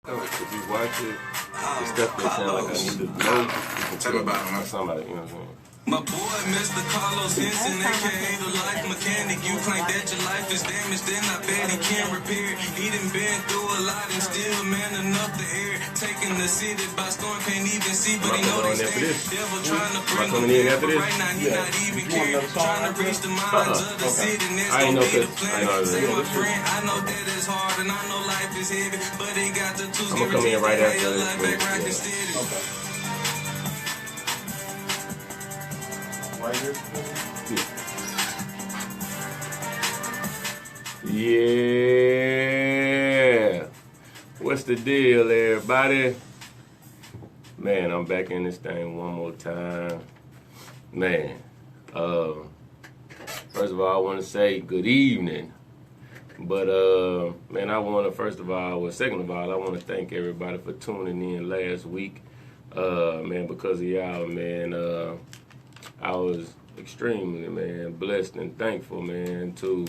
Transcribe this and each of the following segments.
If you watch it, the stuff that sound like I need to know, you can tell me somebody, you know what I'm saying? My boy, Mr. Carlos Henson, aka the life mechanic. You claim that your life is damaged, then I bet he can't repair it. He done been through a lot and still man enough to air. Taking the city by storm, can't even see, but he know they scared. Devil trying to bring him in, but right now he not even care. Trying to reach the minds of the city, and that's gonna be the plan. Say my friend, I know that it's hard and I know life is heavy, but they got the tools guaranteed to have your life back rockin' steady. Yeah. What's the deal, everybody? Man, I'm back in this thing one more time. Man, first of all, I want to say good evening. But, man, second of all, I want to thank everybody for tuning in last week. Man, because of y'all, man, I was extremely, man, blessed and thankful, man, to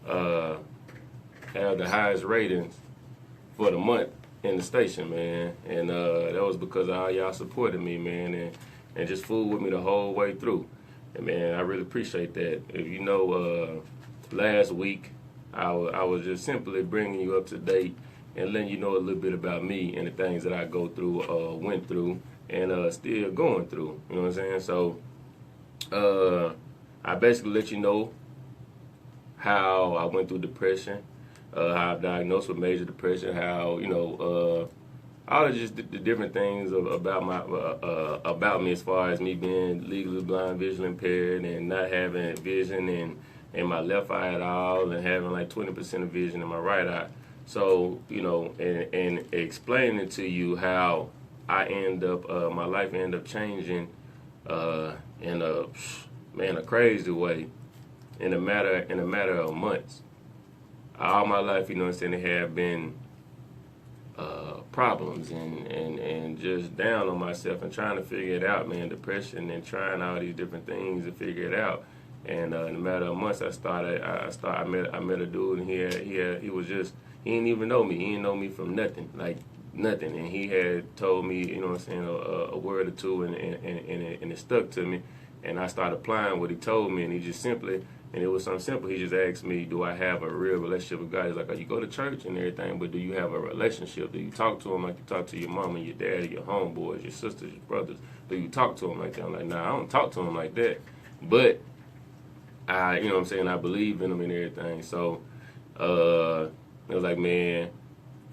have the highest ratings for the month in the station, man. And that was because all y'all supported me, man, and just fooled with me the whole way through. And, man, I really appreciate that. If you know, last week, I was just simply bringing you up to date and letting you know a little bit about me and the things that I go through, went through, and still going through. You know what I'm saying? So I basically let you know how I went through depression, how I'm diagnosed with major depression, how, you know, all of just the different things about me as far as me being legally blind, visually impaired, and not having vision in my left eye at all, and having like 20% of vision in my right eye. So, you know, and explaining to you how I my life ended up changing in a crazy way in a matter of months. All my life, you know what I'm saying, there have been problems and just down on myself and trying to figure it out, man, depression and trying all these different things to figure it out. And in a matter of months, I met a dude, and he didn't even know me. He didn't know me from nothing, like nothing. And he had told me, you know what I'm saying, a word or two, and it stuck to me. And I started applying what he told me, and it was something simple. He just asked me, do I have a real relationship with God? He's like, oh, you go to church and everything, but do you have a relationship? Do you talk to him like you talk to your mom and your dad, your homeboys, your sisters, your brothers? Do you talk to him like that? I'm like, nah, I don't talk to him like that. But you know what I'm saying, I believe in him and everything. So it was like, man,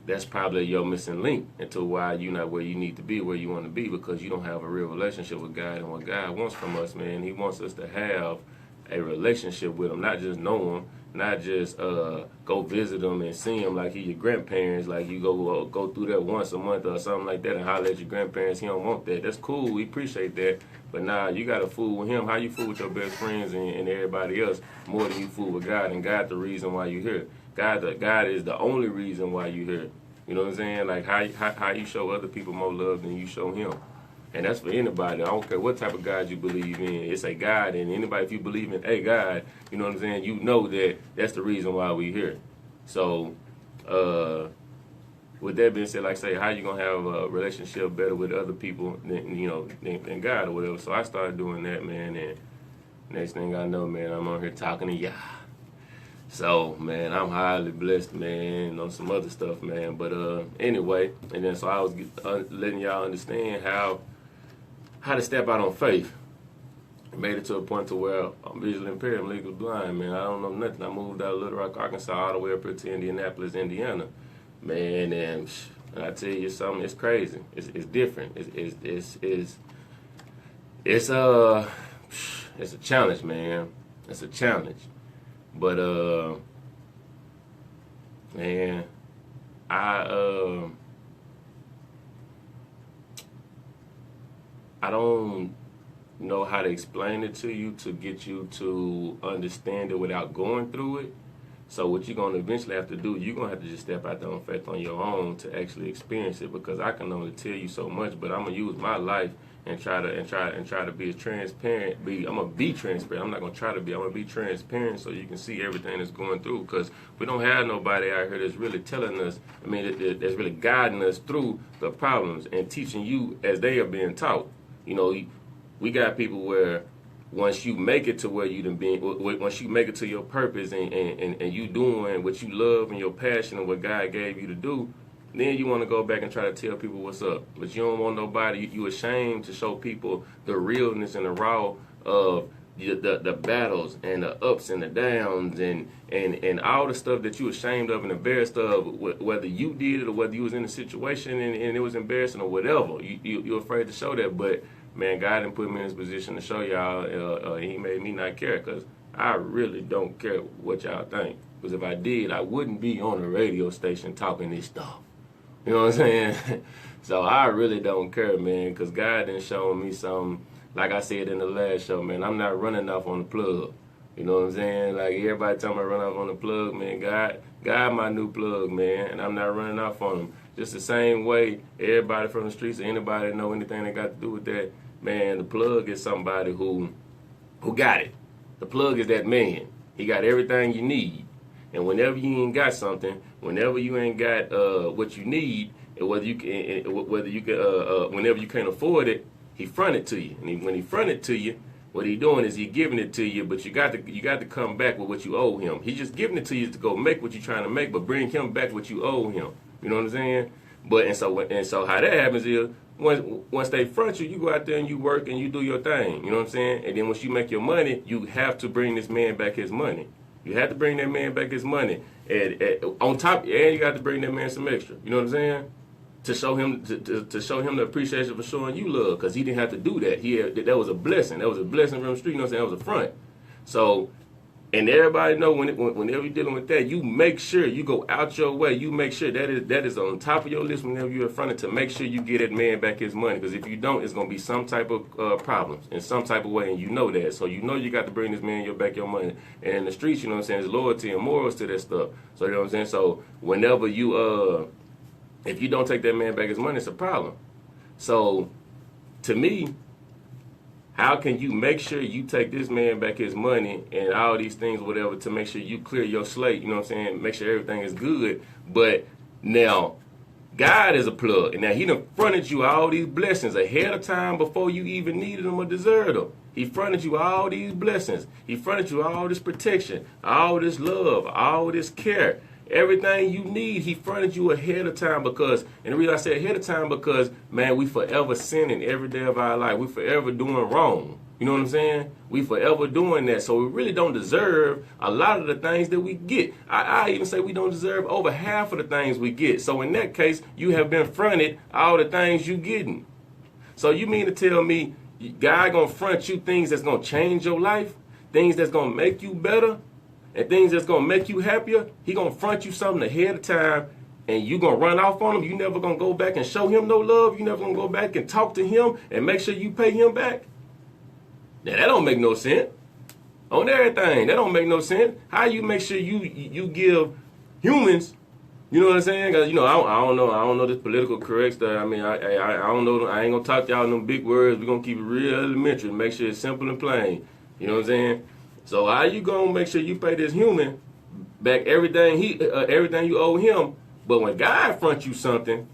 that's probably your missing link into why you're not where you need to be, where you want to be, because you don't have a real relationship with God. And what God wants from us, man, he wants us to have a relationship with him, not just know him, not just go visit him and see him like he your grandparents, like you go through that once a month or something like that and holler at your grandparents. He don't want that. That's cool. We appreciate that. But now you got to fool with him. How you fool with your best friends and everybody else more than you fool with God, and God the reason why you here. God is the only reason why you here. You know what I'm saying? Like how you show other people more love than you show him. And that's for anybody. I don't care what type of God you believe in. It's a God, and anybody, if you believe in a God, you know what I'm saying, you know that that's the reason why we here. So, with that being said, like I say, how you gonna have a relationship better with other people than God or whatever? So I started doing that, man, and next thing I know, man, I'm on here talking to y'all. So, man, I'm highly blessed, man, on some other stuff, man. But anyway, and then so I was letting y'all understand how to step out on faith. I made it to a point to where I'm visually impaired, I'm legally blind, man. I don't know nothing. I moved out of Little Rock, Arkansas, all the way up here to Indianapolis, Indiana, man. And I tell you something, it's crazy. It's different. It's a challenge, man. It's a challenge. But man, I don't know how to explain it to you to get you to understand it without going through it. So what you're going to eventually have to do, you're going to have to just step out there on faith on your own to actually experience it, because I can only tell you so much, but I'm going to use my life and try to be as transparent. I'm gonna be transparent. I'm not gonna try to be. I'm gonna be transparent so you can see everything that's going through. Because we don't have nobody out here that's really telling us. I mean, that's really guiding us through the problems and teaching you as they are being taught. You know, we got people where once you make it to where you done been, once you make it to your purpose and you doing what you love and your passion and what God gave you to do, then you want to go back and try to tell people what's up. But you don't want nobody, you ashamed to show people the realness and the raw of the battles and the ups and the downs and all the stuff that you ashamed of and embarrassed of, whether you did it or whether you was in a situation and it was embarrassing or whatever. You're afraid to show that, but man, God didn't put me in this position to show y'all. He made me not care because I really don't care what y'all think. Because if I did, I wouldn't be on a radio station talking this stuff. You know what I'm saying? So I really don't care, man, because God didn't show me something. Like I said in the last show, man, I'm not running off on the plug. You know what I'm saying? Like everybody tell me I run off on the plug, man. God my new plug, man, and I'm not running off on him. Just the same way everybody from the streets or anybody that know anything that got to do with that, man, the plug is somebody who got it. The plug is that man. He got everything you need. And whenever you ain't got something, whenever you ain't got what you need, and whether you can, whenever you can't afford it, he front it to you. And when he front it to you, what he doing is he giving it to you, but you got to come back with what you owe him. He just giving it to you to go make what you're trying to make, but bring him back what you owe him. You know what I'm saying? And so how that happens is once they front you, you go out there and you work and you do your thing. You know what I'm saying? And then once you make your money, you have to bring this man back his money. You have to bring that man back his money. And on top, and you got to bring that man some extra. You know what I'm saying? To show him to show him the appreciation for showing you love, because he didn't have to do that. That was a blessing. That was a blessing from the street. You know what I'm saying? That was a front. So, and everybody know whenever you're dealing with that, you make sure you go out your way. You make sure that is on top of your list whenever you're in front of to make sure you get that man back his money. Because if you don't, it's gonna be some type of problems in some type of way, and you know that. So you know you got to bring this man your money. And in the streets, you know what I'm saying, there's loyalty and morals to that stuff. So you know what I'm saying. So whenever you if you don't take that man back his money, it's a problem. So to me, how can you make sure you take this man back his money and all these things, whatever, to make sure you clear your slate, you know what I'm saying, make sure everything is good. But now, God is a plug. And now he done fronted you all these blessings ahead of time before you even needed them or deserved them. He fronted you all these blessings. He fronted you all this protection, all this love, all this care. Everything you need, he fronted you ahead of time because, and the reason I say ahead of time because, man, we forever sinning every day of our life. We forever doing wrong. You know what I'm saying? We forever doing that. So we really don't deserve a lot of the things that we get. I even say we don't deserve over half of the things we get. So in that case, you have been fronted all the things you getting. So you mean to tell me God gonna front you things that's gonna change your life? Things that's gonna make you better? And things that's going to make you happier? He going to front you something ahead of time and you going to run off on him? You never going to go back and show him no love? You never going to go back and talk to him and make sure you pay him back? Now, that don't make no sense. On everything, that don't make no sense. How you make sure you give humans, you know what I'm saying? Because, you know, I don't know this political correct stuff. I mean, I don't know. I ain't going to talk to y'all in them big words. We're going to keep it real elementary. Make sure it's simple and plain. You know what I'm saying? So how you gonna make sure you pay this human back everything you owe him? But when God fronts you something,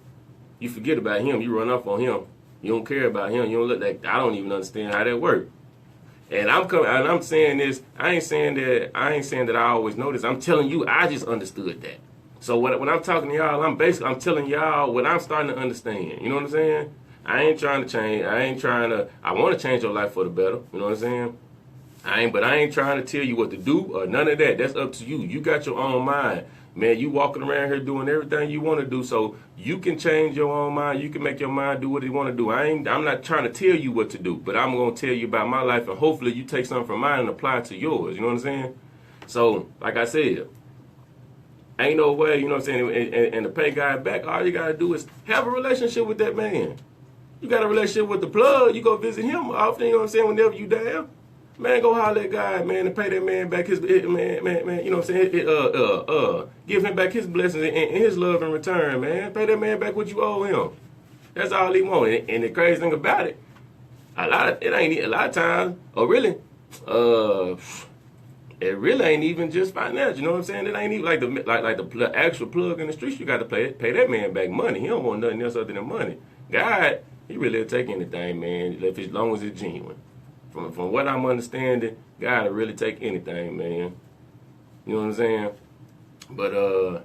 you forget about him. You run off on him. You don't care about him. You don't look like. I don't even understand how that works. And I'm saying this. I ain't saying that I always know this. I'm telling you, I just understood that. So when I'm talking to y'all, I'm telling y'all what I'm starting to understand. You know what I'm saying? I ain't trying to change. I want to change your life for the better. You know what I'm saying? But I ain't trying to tell you what to do or none of that. That's up to you. You got your own mind. Man, you walking around here doing everything you want to do, so you can change your own mind. You can make your mind do what you want to do. I'm not trying to tell you what to do, but I'm going to tell you about my life, and hopefully you take something from mine and apply it to yours. You know what I'm saying? So, like I said, ain't no way, you know what I'm saying, and to pay God back, all you got to do is have a relationship with that man. You got a relationship with the plug, you go visit him often, you know what I'm saying, whenever you down. Man, go holler at God, man, and pay that man back his, man, you know what I'm saying, give him back his blessings and his love in return, man. Pay that man back what you owe him. That's all he wants. And the crazy thing about it, A lot of times, or really, it really ain't even just financial. You know what I'm saying? It ain't even like the actual plug in the streets. You got to pay that man back money. He don't want nothing else other than money. God, he really will take anything, man, as long as it's genuine. From what I'm understanding, God will really take anything, man. You know what I'm saying? But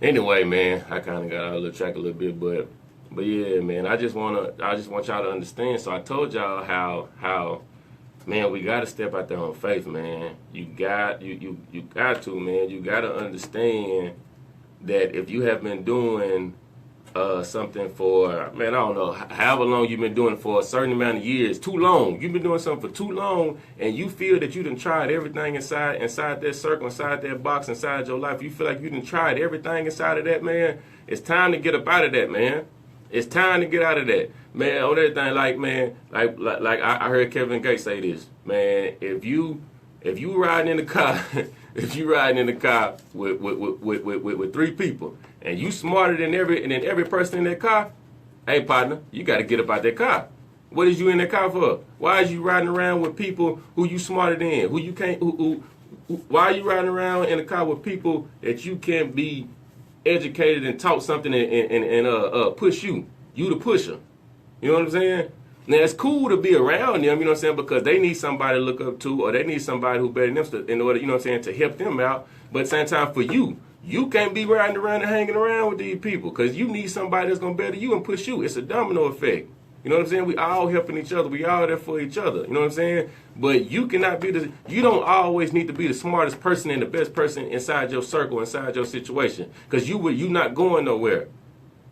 anyway, man, I kind of got out of the track a little bit, but yeah, man, I just want y'all to understand. So I told y'all how man, we got to step out there on faith, man. You got to, man. You got to understand that if you have been doing something for, man, I don't know, however long you've been doing it for a certain amount of years, too long. You've been doing something for too long, and you feel that you done tried everything inside that circle, inside that box, inside your life. You feel like you done tried everything inside of that, man. It's time to get up out of that, man. It's time to get out of that, man. On everything, like, man, like I heard Kevin Gates say this, man. If you riding in the car, if you riding in the car with three people, and you smarter than every person in that car, hey partner, you got to get up out that car. What is you in that car for? Why is you riding around with people who you smarter than? Who you can't? Why are you riding around in the car with people that you can't be educated and taught something and push you? You the pusher. You know what I'm saying? Now, it's cool to be around them, you know what I'm saying, because they need somebody to look up to, or they need somebody who better than them in order, you know what I'm saying, to help them out. But at the same time, for you can't be riding around and hanging around with these people, because you need somebody that's going to better you and push you. It's a domino effect. You know what I'm saying? We all helping each other. We all there for each other. You know what I'm saying? But you cannot be you don't always need to be the smartest person and the best person inside your circle, inside your situation, because you not going nowhere.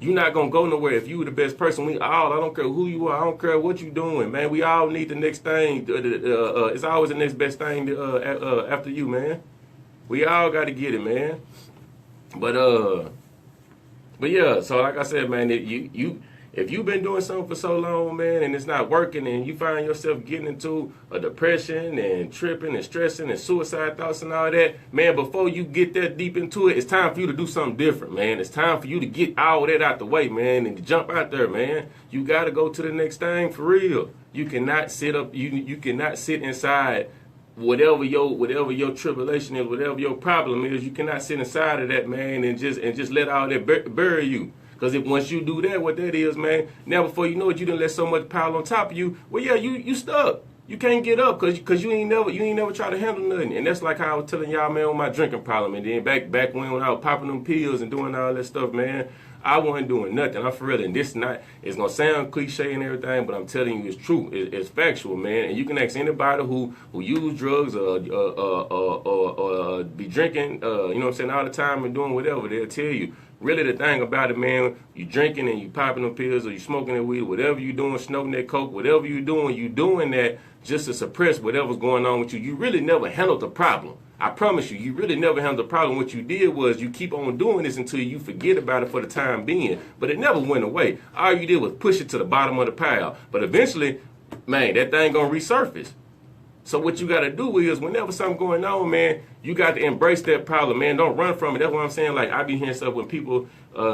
You're not going to go nowhere if you were the best person. I don't care who you are. I don't care what you're doing, man. We all need the next thing. It's always the next best thing after you, man. We all got to get it, man. But yeah, so like I said, man, if you've been doing something for so long, man, and it's not working, and you find yourself getting into a depression and tripping and stressing and suicide thoughts and all that, man, before you get that deep into it, it's time for you to do something different, man. It's time for you to get all that out the way, man, and to jump out there, man. You got to go to the next thing for real. You cannot sit up. You cannot sit inside whatever your tribulation is, whatever your problem is. You cannot sit inside of that, man, and just let all that bury you. Because if once you do that, what that is, man, now before you know it, you done let so much pile on top of you. Well, yeah, you stuck. You can't get up because you ain't never try to handle nothing. And that's like how I was telling y'all, man, on my drinking problem. And then back when I was popping them pills and doing all that stuff, man, I wasn't doing nothing. I'm for real. And it's gonna sound cliche and everything, but I'm telling you, it's true. It's factual, man. And you can ask anybody who use drugs or be drinking, you know what I'm saying, all the time and doing whatever. They'll tell you. Really, the thing about it, man, you drinking and you popping them pills or you smoking that weed, whatever you doing, snorting that coke, whatever you doing that just to suppress whatever's going on with you. You really never handled the problem. I promise you really never handled the problem. What you did was you keep on doing this until you forget about it for the time being. But it never went away. All you did was push it to the bottom of the pile. But eventually, man, that thing gonna resurface. So what you got to do is whenever something going on, man, you got to embrace that problem, man. Don't run from it. That's what I'm saying. Like, I be hearing stuff when people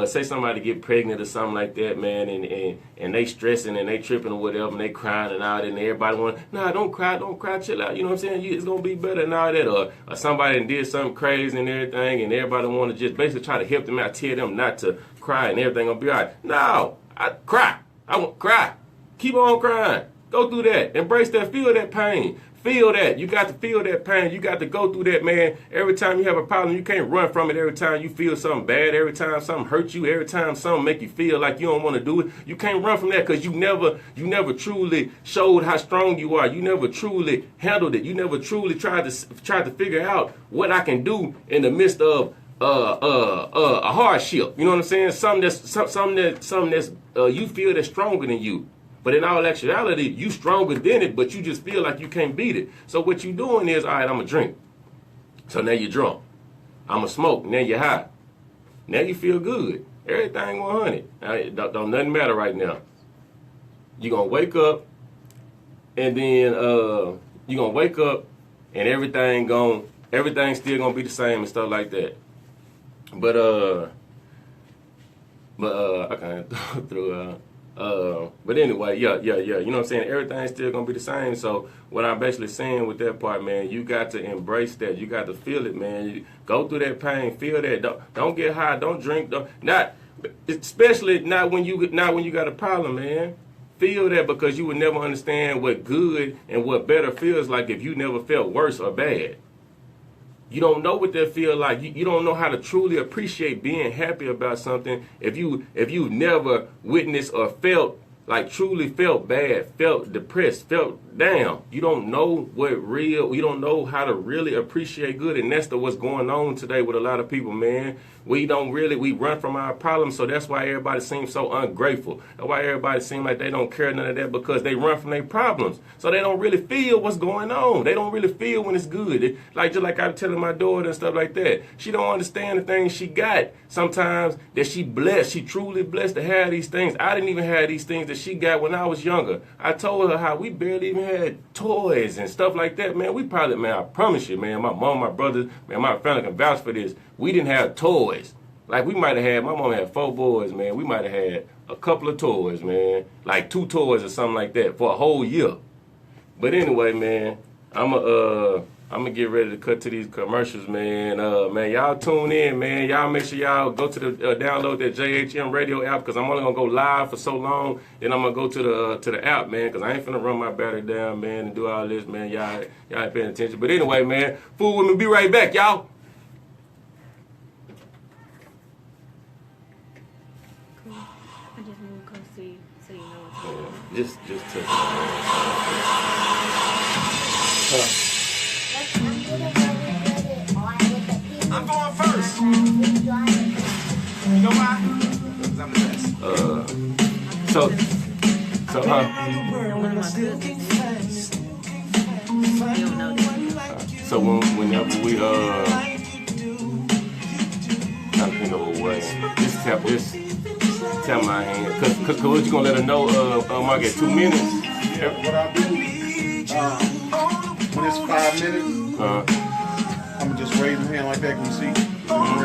say somebody get pregnant or something like that, man, and they stressing and they tripping or whatever, and they crying and all that, and everybody nah, don't cry, chill out. You know what I'm saying? It's going to be better and all that. Or somebody did something crazy and everything, and everybody want to just basically try to help them out, tell them not to cry and everything going to be all right. No, I cry. I won't cry. Keep on crying. Go through that. Embrace that. Feel that pain. Feel that. You got to feel that pain. You got to go through that, man. Every time you have a problem, you can't run from it. Every time you feel something bad, every time something hurts you, every time something make you feel like you don't want to do it, you can't run from that because you never truly showed how strong you are. You never truly handled it. You never truly tried to figure out what I can do in the midst of a hardship. You know what I'm saying? Something that's you feel that's stronger than you. But in all actuality, you stronger than it, but you just feel like you can't beat it. So what you doing is, all right, I'm going to drink. So now you're drunk. I'm going to smoke. Now you're high. Now you feel good. Everything 100. Don't nothing matter right now. You're going to wake up, and then you're going to wake up, and everything's still going to be the same and stuff like that. But I kind of threw But anyway, yeah. You know what I'm saying? Everything's still gonna be the same. So what I'm basically saying with that part, man, you got to embrace that. You got to feel it, man. You go through that pain, feel that. Don't get high. Don't drink. Especially not when you got a problem, man. Feel that, because you would never understand what good and what better feels like if you never felt worse or bad. You don't know what that feel like. You don't know how to truly appreciate being happy about something if you've never witnessed or truly felt bad, felt depressed, felt down. You don't know you don't know how to really appreciate good, and that's what's going on today with a lot of people, man. We run from our problems, so that's why everybody seems so ungrateful. That's why everybody seems like they don't care none of that, because they run from their problems. So they don't really feel what's going on. They don't really feel when it's good. Just like I'm telling my daughter and stuff like that. She don't understand the things she got. Sometimes that she blessed. She truly blessed to have these things. I didn't even have these things that she got when I was younger. I told her how we barely even had toys and stuff like that, man. I promise you, man, my mom, my brothers, man, my family can vouch for this. We didn't have toys. Like, my mom had 4 boys, man. We might have had a couple of toys, man. Like 2 toys or something like that for a whole year. But anyway, man, I'm gonna get ready to cut to these commercials, man. Man, y'all tune in, man. Y'all make sure y'all go to the download that JHM radio app, because I'm only gonna go live for so long. Then I'm gonna go to the app, man, because I ain't finna run my battery down, man, and do all this, man. Y'all ain't paying attention. But anyway, man, fool with me. Be right back, y'all. I just moved close to you, so you know what's going on. Just touch I'm going first. You know why? Because I'm the best. So, One of my cousins. You don't know that. So whenever we trying to think of a way, just tap my hand, cause what you gonna let her know? I get 2 minutes. What I'll do, when it's 5 minutes, I'm gonna just raise my hand like that. Can you see? I'll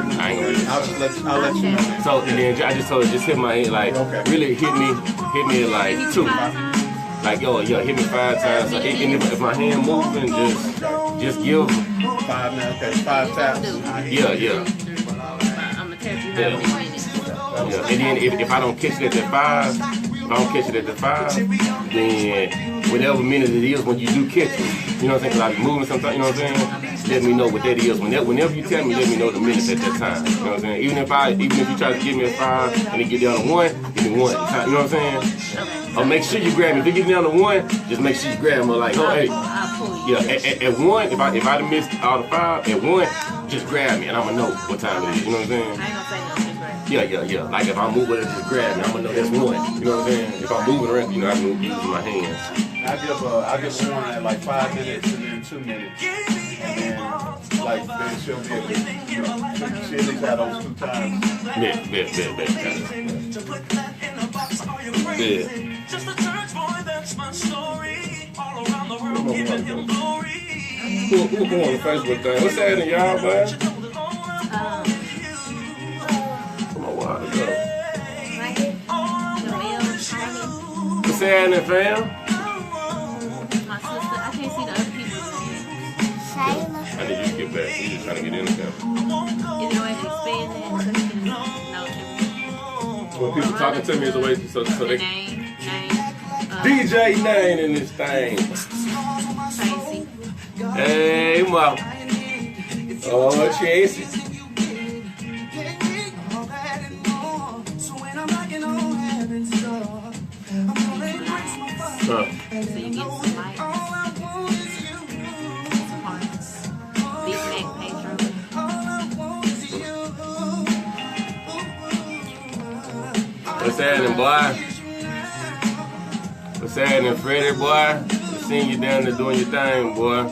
let you know. So and then I just told her, just hit my head, like, okay. Really hit me at like 2. Like, hit me 5 times. So, and if my hand moving, just give. 5 minutes, okay, 5 taps. Yeah. I'm gonna tap you how many minutes. Yeah. And then if I don't catch it at the 5, then whatever minute it is when you do catch it, you know what I'm saying? Because I be moving sometimes, you know what I'm saying? Let me know what that is. Whenever you tell me, let me know the minutes at that time. You know what I'm saying? Even if you try to give me a 5 and it get down to 1, give me 1. You know what I'm saying? Or make sure you grab me. If it gets down to 1, just make sure you grab me. Like, hey. I'll pull you. Yeah, at 1, if I done missed all the 5, at 1, just grab me and I'ma know what time it is. You know what I'm saying? I ain't gonna say nothing. Yeah. Like if I'm moving, just grab me. I'm gonna know that's 1. You know what I'm saying? If I'm moving around, I move using my hands. I give one at like 5 minutes and then 2 minutes, and then then she'll be able to, she at least had those 2 times. Bet. Just a church boy, that's my story. All around the world, giving him glory. Who on the Facebook thing? What's happening, y'all, man? Come on, while to go. Right here. What's happening, fam? My sister, I can't see the other people's names. I need you to get back. You just trying to get in the camera. Is there a way to expand that so you can know When people talking to me is a way so they name, DJ Nane in this thing. Tracy. Hey, Mom. Oh, Tracy. So you get some lights, some hearts, Big Mac Pedro. What's happening, boy? What's happening, Freddie, boy? I seen you down there doing your thing, boy.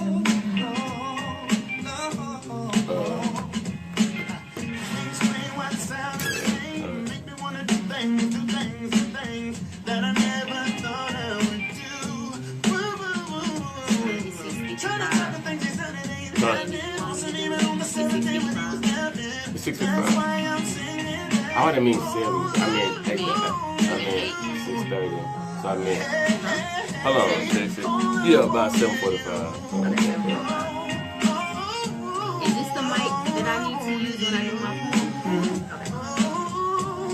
I didn't mean 7. I mean 8. 6:30. So I mean, hold on, text it. Yeah, about 7:45. Is this the mic that I need to use when I do my phone?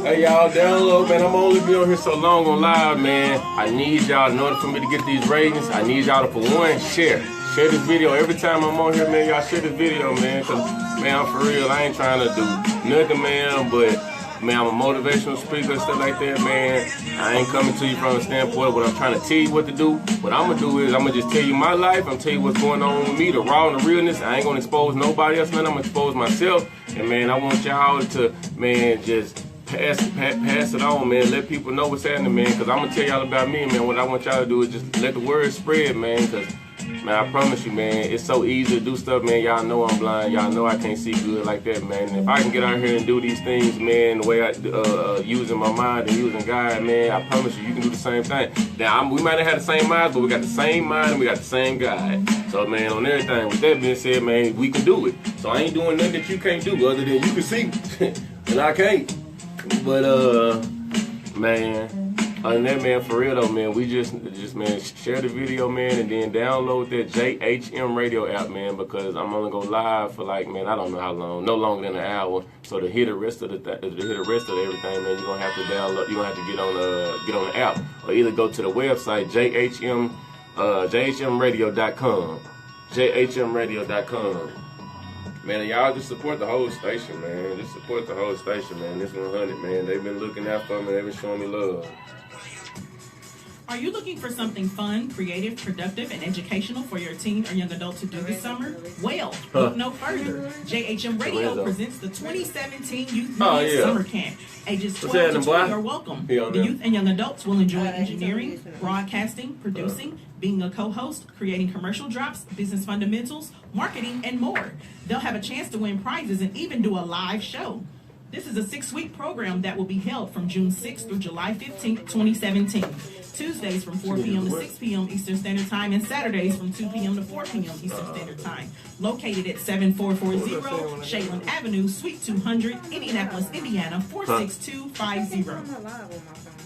Okay. Hey y'all, download, man. I'm only be on here so long on live, man. I need y'all, in order for me to get these ratings, I need y'all to, for one, share. Share this video. Every time I'm on here, man, y'all share this video, man. Cause, man, I'm for real. I ain't trying to do nothing, man, but, man, I'm a motivational speaker and stuff like that, man. I ain't coming to you from a standpoint of what I'm trying to tell you what to do. What I'm going to do is I'm going to just tell you my life. I'm going to tell you what's going on with me, the raw and the realness. I ain't going to expose nobody else, man. I'm going to expose myself. And, man, I want y'all to, man, just pass it on, man. Let people know what's happening, man. Because I'm going to tell y'all about me, man. What I want y'all to do is just let the word spread, man. Because, man, I promise you, man, it's so easy to do stuff, man. Y'all know I'm blind. Y'all know I can't see good like that, man. And if I can get out here and do these things, man, the way I using my mind and using God, man, I promise you, you can do the same thing. Now, we might not have the same mind, but we got the same mind and we got the same God. So, man, on everything, with that being said, man, we can do it. So I ain't doing nothing that you can't do other than you can see. And I can't. But, man, other than that, man, for real though, man, we just man, share the video, man, and then download that JHM radio app, man, because I'm only go live for like, man, I don't know how long, no longer than an hour. So to hear the rest of everything, man, you're gonna have to download, you're gonna have to get on the app, or either go to the website jhmradio.com, jhmradio.com. Man, y'all just support the whole station, man. Just support the whole station, man. This 100, man. They've been looking out for me. They've been showing me love. Are you looking for something fun, creative, productive, and educational for your teen or young adult to do this summer? Well, look no further. JHM Radio presents the 2017 Youth Media Summer Camp. Ages 12 to 20 are welcome. The youth and young adults will enjoy engineering, broadcasting, producing, being a co-host, creating commercial drops, business fundamentals, marketing, and more. They'll have a chance to win prizes and even do a live show. This is a 6-week program that will be held from June 6th through July 15th, 2017. Tuesdays from 4 p.m. to 6 p.m. Eastern Standard Time and Saturdays from 2 p.m. to 4 p.m. Eastern Standard Time. Located at 7440 Shaylin Avenue, Suite 200, Indianapolis, Indiana, 46250.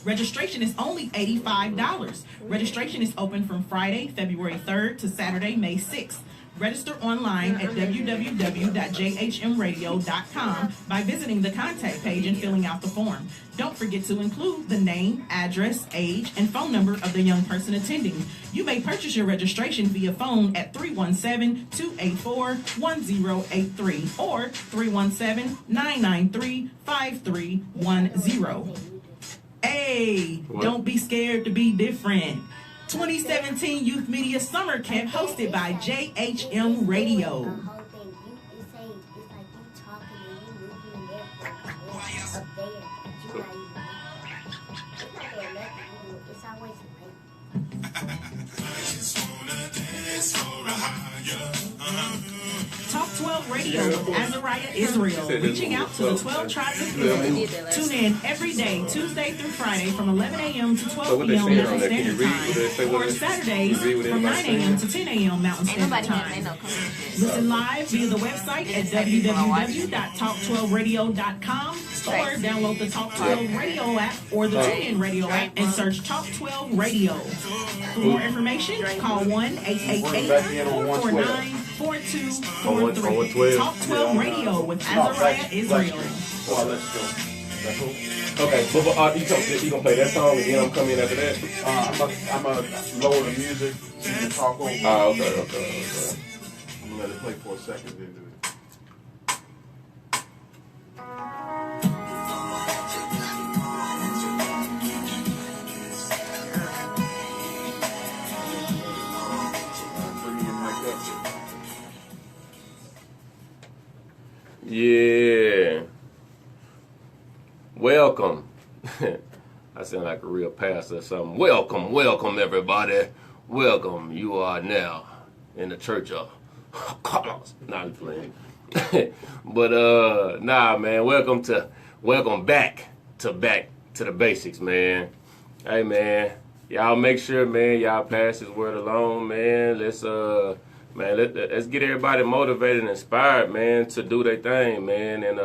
Registration is only $85. Registration is open from Friday, February 3rd to Saturday, May 6th. Register online at www.jhmradio.com by visiting the contact page and filling out the form. Don't forget to include the name, address, age, and phone number of the young person attending. You may purchase your registration via phone at 317-284-1083 or 317-993-5310. Hey, don't be scared to be different. 2017 Youth Media Summer Camp hosted by JHM Radio. Talk 12 Radio with Azariah Israel, reaching out to the 12 tribes of Israel. Tune in every day, Tuesday through Friday, from 11 a.m. to 12 p.m. Mountain Standard Time, or Saturdays from 9 a.m. to 10 a.m. Mountain Standard Time. Listen live via the website at www.talk12radio.com or download the Talk 12 Radio app or the TuneIn Radio app and search Talk 12 Radio. For more information, call 1-888-449-4243. Talk 12 Radio with Azariah Israel. Okay, but you gonna play that song and then I'm coming in after that? I'm gonna lower the music so you can talk over. Okay. I'm gonna let it play for a second, then do it. Yeah. Welcome. I sound like a real pastor or something. Welcome everybody. Welcome. You are now in the church of Carlos. Not playing. But nah, man. Welcome back to the basics, man. Hey, man. Y'all make sure, man, y'all pass this word along, man. Let's get everybody motivated and inspired, man, to do their thing, man, and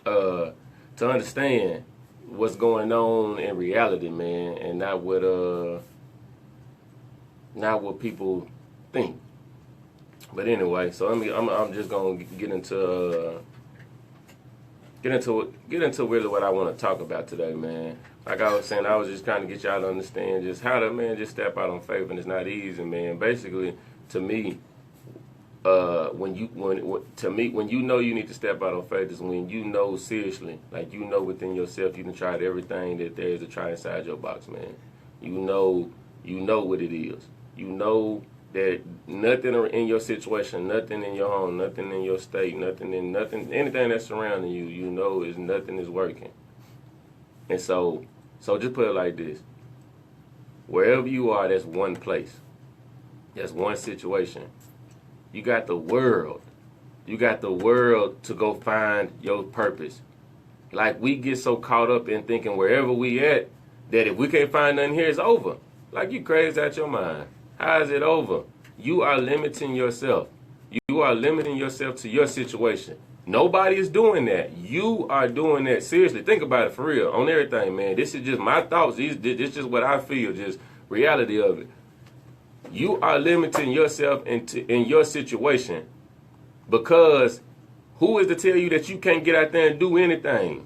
to understand, what's going on in reality, man, and not what people think. But anyway, so I'm just gonna get into really what I want to talk about today, man. Like I was saying, I was just trying to get y'all to understand just how to, man, just step out on faith, and it's not easy, man. Basically, to me, when you know you need to step out on faith is when you know seriously, like you know within yourself, you can try everything that there is to try inside your box, man. You know what it is. You know that nothing in your situation, nothing in your home, nothing in your state, anything that's surrounding you, you know nothing is working. And so just put it like this. Wherever you are, that's one place. That's one situation. You got the world. You got the world to go find your purpose. Like we get so caught up in thinking wherever we at, that if we can't find nothing here, it's over. Like you crazy out your mind. How is it over? You are limiting yourself. You are limiting yourself to your situation. Nobody is doing that. You are doing that. Seriously, think about it for real. On everything, man. This is just my thoughts. This is just what I feel. Just reality of it. You are limiting yourself in your situation because who is to tell you that you can't get out there and do anything?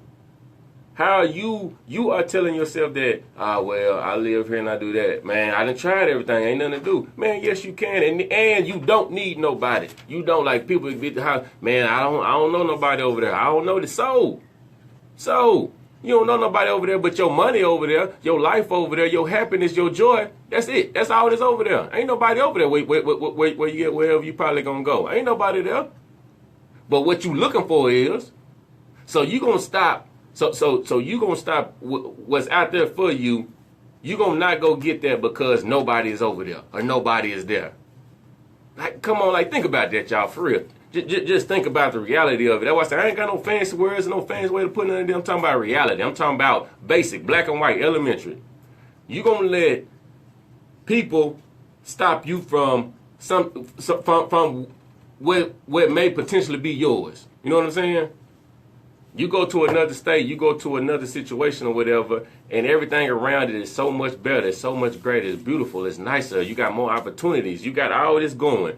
How you are telling yourself that, well, I live here and I do that. Man, I done tried everything. Ain't nothing to do. Man, yes, you can. And you don't need nobody. You don't, like people get the house. Man, I don't know nobody over there. I don't know the soul. So, you don't know nobody over there but your money over there, your life over there, your happiness, your joy. That's it. That's all that's over there. Ain't nobody over there where you get wherever you probably gonna go. Ain't nobody there. But what you looking for is, so you gonna stop. So you gonna stop what's out there for you. You gonna not go get that because nobody is over there or nobody is there. Like, come on, like think about that, y'all, for real. Just think about the reality of it. That's why I say I ain't got no fancy words and no fancy way to put it in there. I'm talking about reality. I'm talking about basic, black and white, elementary. You gonna let people stop you from from what may potentially be yours. You know what I'm saying? You go to another state, you go to another situation or whatever, and everything around it is so much better, it's so much greater, it's beautiful, it's nicer, you got more opportunities, you got all this going,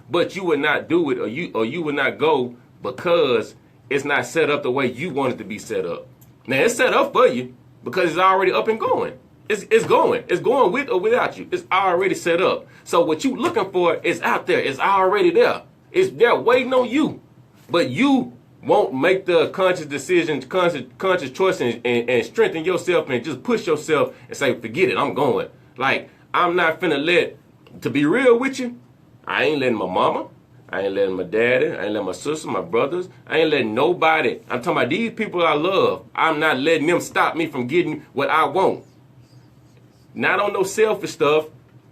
but you would not do it or you would not go because it's not set up the way you want it to be set up. Now, it's set up for you because it's already up and going. It's going with or without you. It's already set up. So what you looking for is out there. It's already there. It's there waiting on you. But you won't make the conscious decision, conscious choice and strengthen yourself and just push yourself and say, forget it, I'm going. Like, I'm not finna to be real with you, I ain't letting my mama, I ain't letting my daddy, I ain't letting my sister, my brothers, I ain't letting nobody. I'm talking about these people I love. I'm not letting them stop me from getting what I want. Not on no selfish stuff,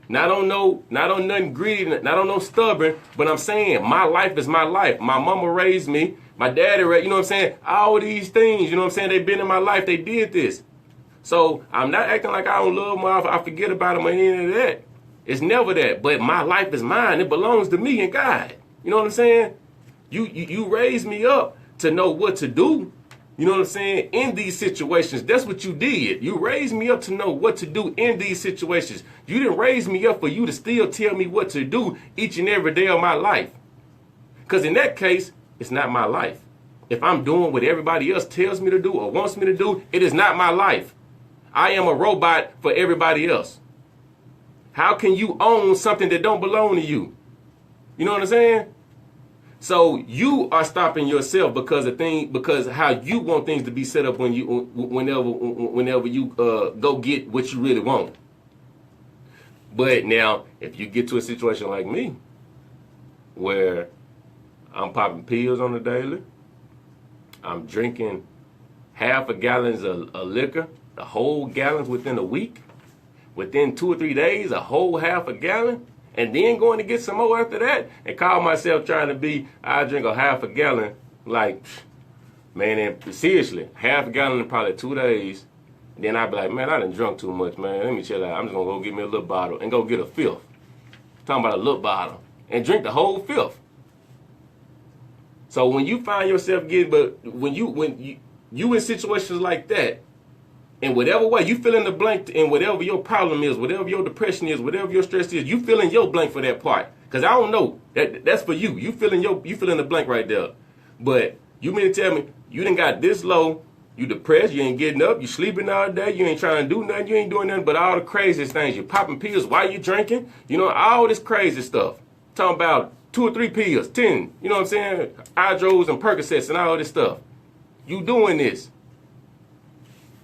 not on nothing greedy, not on no stubborn, but I'm saying my life is my life. My mama raised me. My daddy, you know what I'm saying? All these things, you know what I'm saying? They've been in my life. They did this. So I'm not acting like I don't love them or I forget about them or any of that. It's never that. But my life is mine. It belongs to me and God. You know what I'm saying? You raised me up to know what to do. You know what I'm saying? In these situations. That's what you did. You raised me up to know what to do in these situations. You didn't raise me up for you to still tell me what to do each and every day of my life. Because in that case, it's not my life. If I'm doing what everybody else tells me to do or wants me to do, it is not my life. I am a robot for everybody else. How can you own something that don't belong to you? You know what I'm saying? So you are stopping yourself because how you want things to be set up whenever you go get what you really want. But now, if you get to a situation like me, where I'm popping pills on the daily, I'm drinking half a gallons of liquor, the whole gallons within a week, within 2 or 3 days, a whole half a gallon, and then going to get some more after that, and call myself trying to be, I drink a half a gallon, like, man, and seriously, half a gallon in probably 2 days, then I'd be like, man, I done drunk too much, man, let me chill out, I'm just going to go get me a little bottle, and go get a fifth, talking about a little bottle, and drink the whole fifth. So when you find yourself getting, but when you in situations like that, in whatever way, you fill in the blank, and whatever your problem is, whatever your depression is, whatever your stress is, you fill in your blank for that part. Because I don't know. That's for you. You fill in the blank right there. But you mean to tell me you done got this low, you depressed, you ain't getting up, you sleeping all day, you ain't trying to do nothing, you ain't doing nothing but all the craziest things. You popping pills while you drinking, you know, all this crazy stuff. Talking about 2 or 3 pills, 10, you know what I'm saying? Hydros and Percocets and all this stuff. You doing this.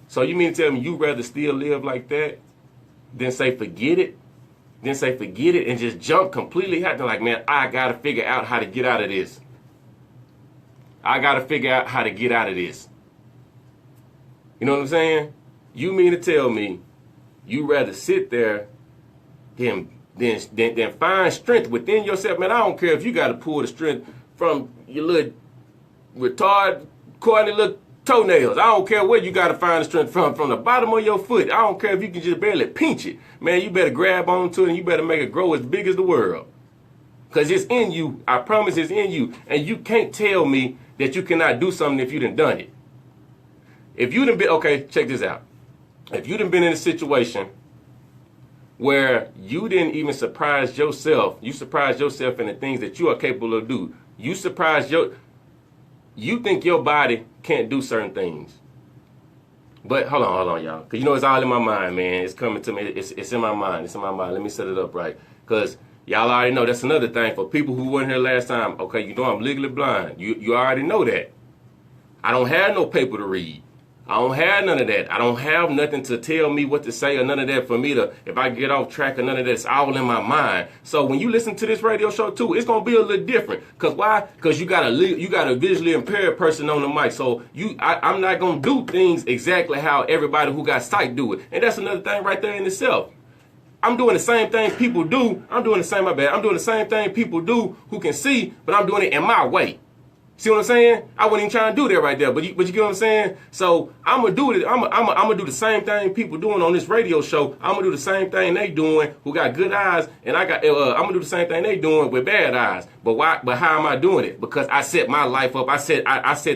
So you mean to tell me you rather still live like that than say forget it? Then say forget it and just jump completely out there like, man, I got to figure out how to get out of this. I got to figure out how to get out of this. You know what I'm saying? You mean to tell me you rather sit there than find strength within yourself? Man, I don't care if you got to pull the strength from your little retarded, corny little toenails. I don't care where you got to find the strength from the bottom of your foot. I don't care if you can just barely pinch it. Man, you better grab onto it and you better make it grow as big as the world. Because it's in you. I promise it's in you. And you can't tell me that you cannot do something if you done it. If you done been, okay, check this out. If you done been in a situation where you didn't even surprise yourself, you surprised yourself in the things that you are capable of do. You think your body can't do certain things. But hold on, y'all. Because you know it's all in my mind, man. It's coming to me. It's in my mind. It's in my mind. Let me set it up right. Because y'all already know that's another thing. For people who weren't here last time, okay, you know I'm legally blind. You already know that. I don't have no paper to read. I don't have none of that. I don't have nothing to tell me what to say or none of that for me to, if I get off track or none of that, it's all in my mind. So when you listen to this radio show too, it's going to be a little different. Because why? Because you got a visually impaired person on the mic. So I'm not going to do things exactly how everybody who got sight do it. And that's another thing right there in itself. I'm doing the same thing people do. I'm doing the same thing people do who can see, but I'm doing it in my way. See what I'm saying? I wasn't even trying to do that right there, but you get what I'm saying? So I'm gonna do it. I'm gonna do the same thing people doing on this radio show. I'm gonna do the same thing they doing who got good eyes, and I'm gonna do the same thing they doing with bad eyes. But why? But how am I doing it? Because I set my life up. I said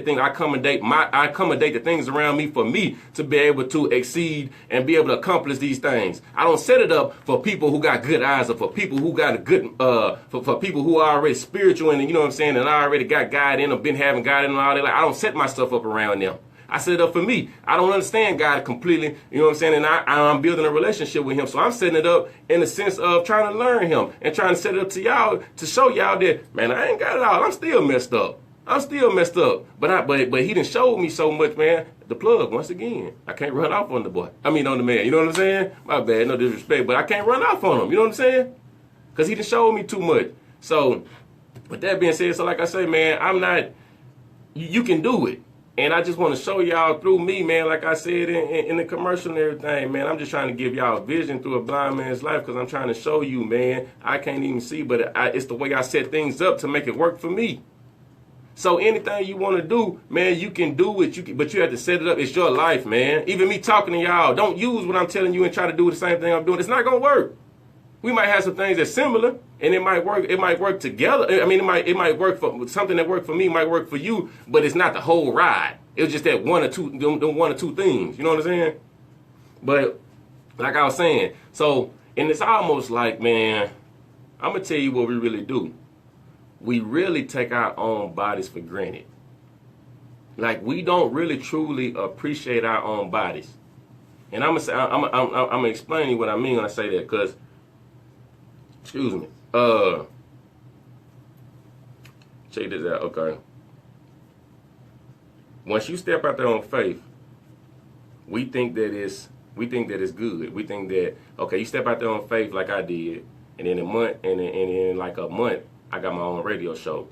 things. I accommodate the things around me for me to be able to exceed and be able to accomplish these things. I don't set it up for people who got good eyes or for people who got a good for people who are already spiritual and you know what I'm saying, and I already got God in. Been having God in and all that. Like, I don't set myself up around them. I set it up for me. I don't understand God completely, you know what I'm saying? And I'm building a relationship with him. So I'm setting it up in the sense of trying to learn him and trying to set it up to y'all to show y'all that, man, I ain't got it all. I'm still messed up. But he done showed me so much, man. The plug, once again. I can't run off on the boy. On the man. You know what I'm saying? My bad, no disrespect, but I can't run off on him. You know what I'm saying? Because he done showed me too much. So with that being said, so like I say, man, you can do it. And I just want to show y'all through me, man, like I said in the commercial and everything, man. I'm just trying to give y'all a vision through a blind man's life because I'm trying to show you, man. I can't even see, but it's the way I set things up to make it work for me. So anything you want to do, man, you can do it. But you have to set it up. It's your life, man. Even me talking to y'all, don't use what I'm telling you and try to do the same thing I'm doing. It's not going to work. We might have some things that's similar, and it might work. It might work together. I mean, it might work for something that worked for me. Might work for you, but it's not the whole ride. It was just that one or two things. You know what I'm saying? But like I was saying, so and it's almost like, man, I'm gonna tell you what we really do. We really take our own bodies for granted. Like we don't really truly appreciate our own bodies. And I'm gonna explain to you what I mean when I say that, because. Excuse me. Check this out. Okay. Once you step out there on faith, we think that it's good. We think that, okay, you step out there on faith like I did, and in like a month, I got my own radio show.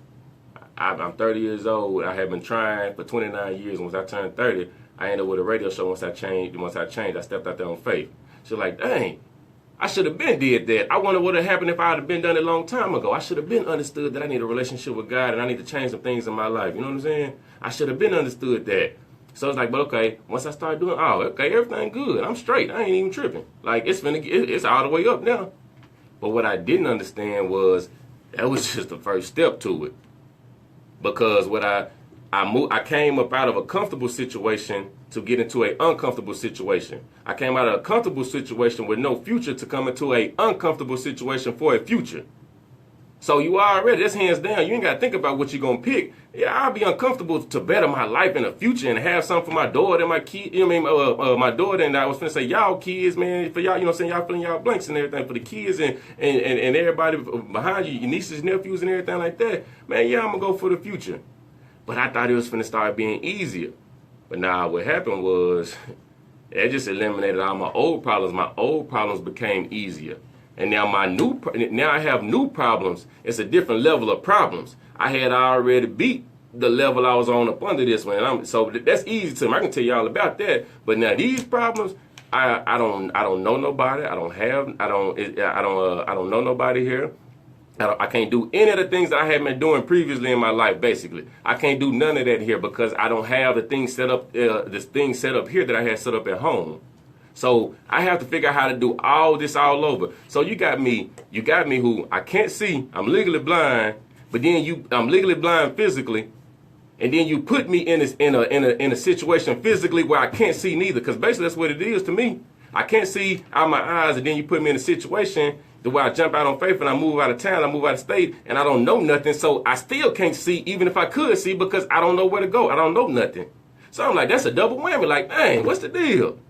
I'm 30 years old. I have been trying for 29 years. Once I turned 30, I ended up with a radio show. Once I changed, I stepped out there on faith. So like, dang. I should have been did that. I wonder what would have happened if I would have been done it a long time ago. I should have been understood that I need a relationship with God and I need to change some things in my life. You know what I'm saying? I should have been understood that. So it's like, but okay, once I started doing, okay, everything good. I'm straight. I ain't even tripping. Like, it's all the way up now. But what I didn't understand was that was just the first step to it. Because I came up out of a comfortable situation to get into an uncomfortable situation. I came out of a comfortable situation with no future to come into an uncomfortable situation for a future. So you already, that's hands down. You ain't got to think about what you're going to pick. Yeah, I'll be uncomfortable to better my life in the future and have something for my daughter and my kid. You know what I mean? My daughter, and I was finna say, y'all kids, man, for y'all, you know what I'm saying? Y'all filling y'all blanks and everything for the kids and everybody behind you, your nieces, nephews and everything like that. Man, yeah, I'm going to go for the future. But I thought it was finna start being easier. But now what happened was, it just eliminated all my old problems. My old problems became easier. And now now I have new problems. It's a different level of problems. I had already beat the level I was on up under this one. So that's easy to me. I can tell you all about that. But now these problems, I don't know nobody. I don't know nobody here. I can't do any of the things that I had been doing previously in my life, basically. I can't do none of that here because I don't have the things set up, this thing set up here that I had set up at home. So I have to figure out how to do all this all over. So you got me who I can't see. I'm legally blind, but then I'm legally blind physically, and then you put me in a situation physically where I can't see neither. Because basically that's what it is to me. I can't see out my eyes, and then you put me in a situation the way I jump out on faith and I move out of town, I move out of state, and I don't know nothing. So I still can't see, even if I could see, because I don't know where to go. I don't know nothing. So I'm like, that's a double whammy. Like, dang, what's the deal?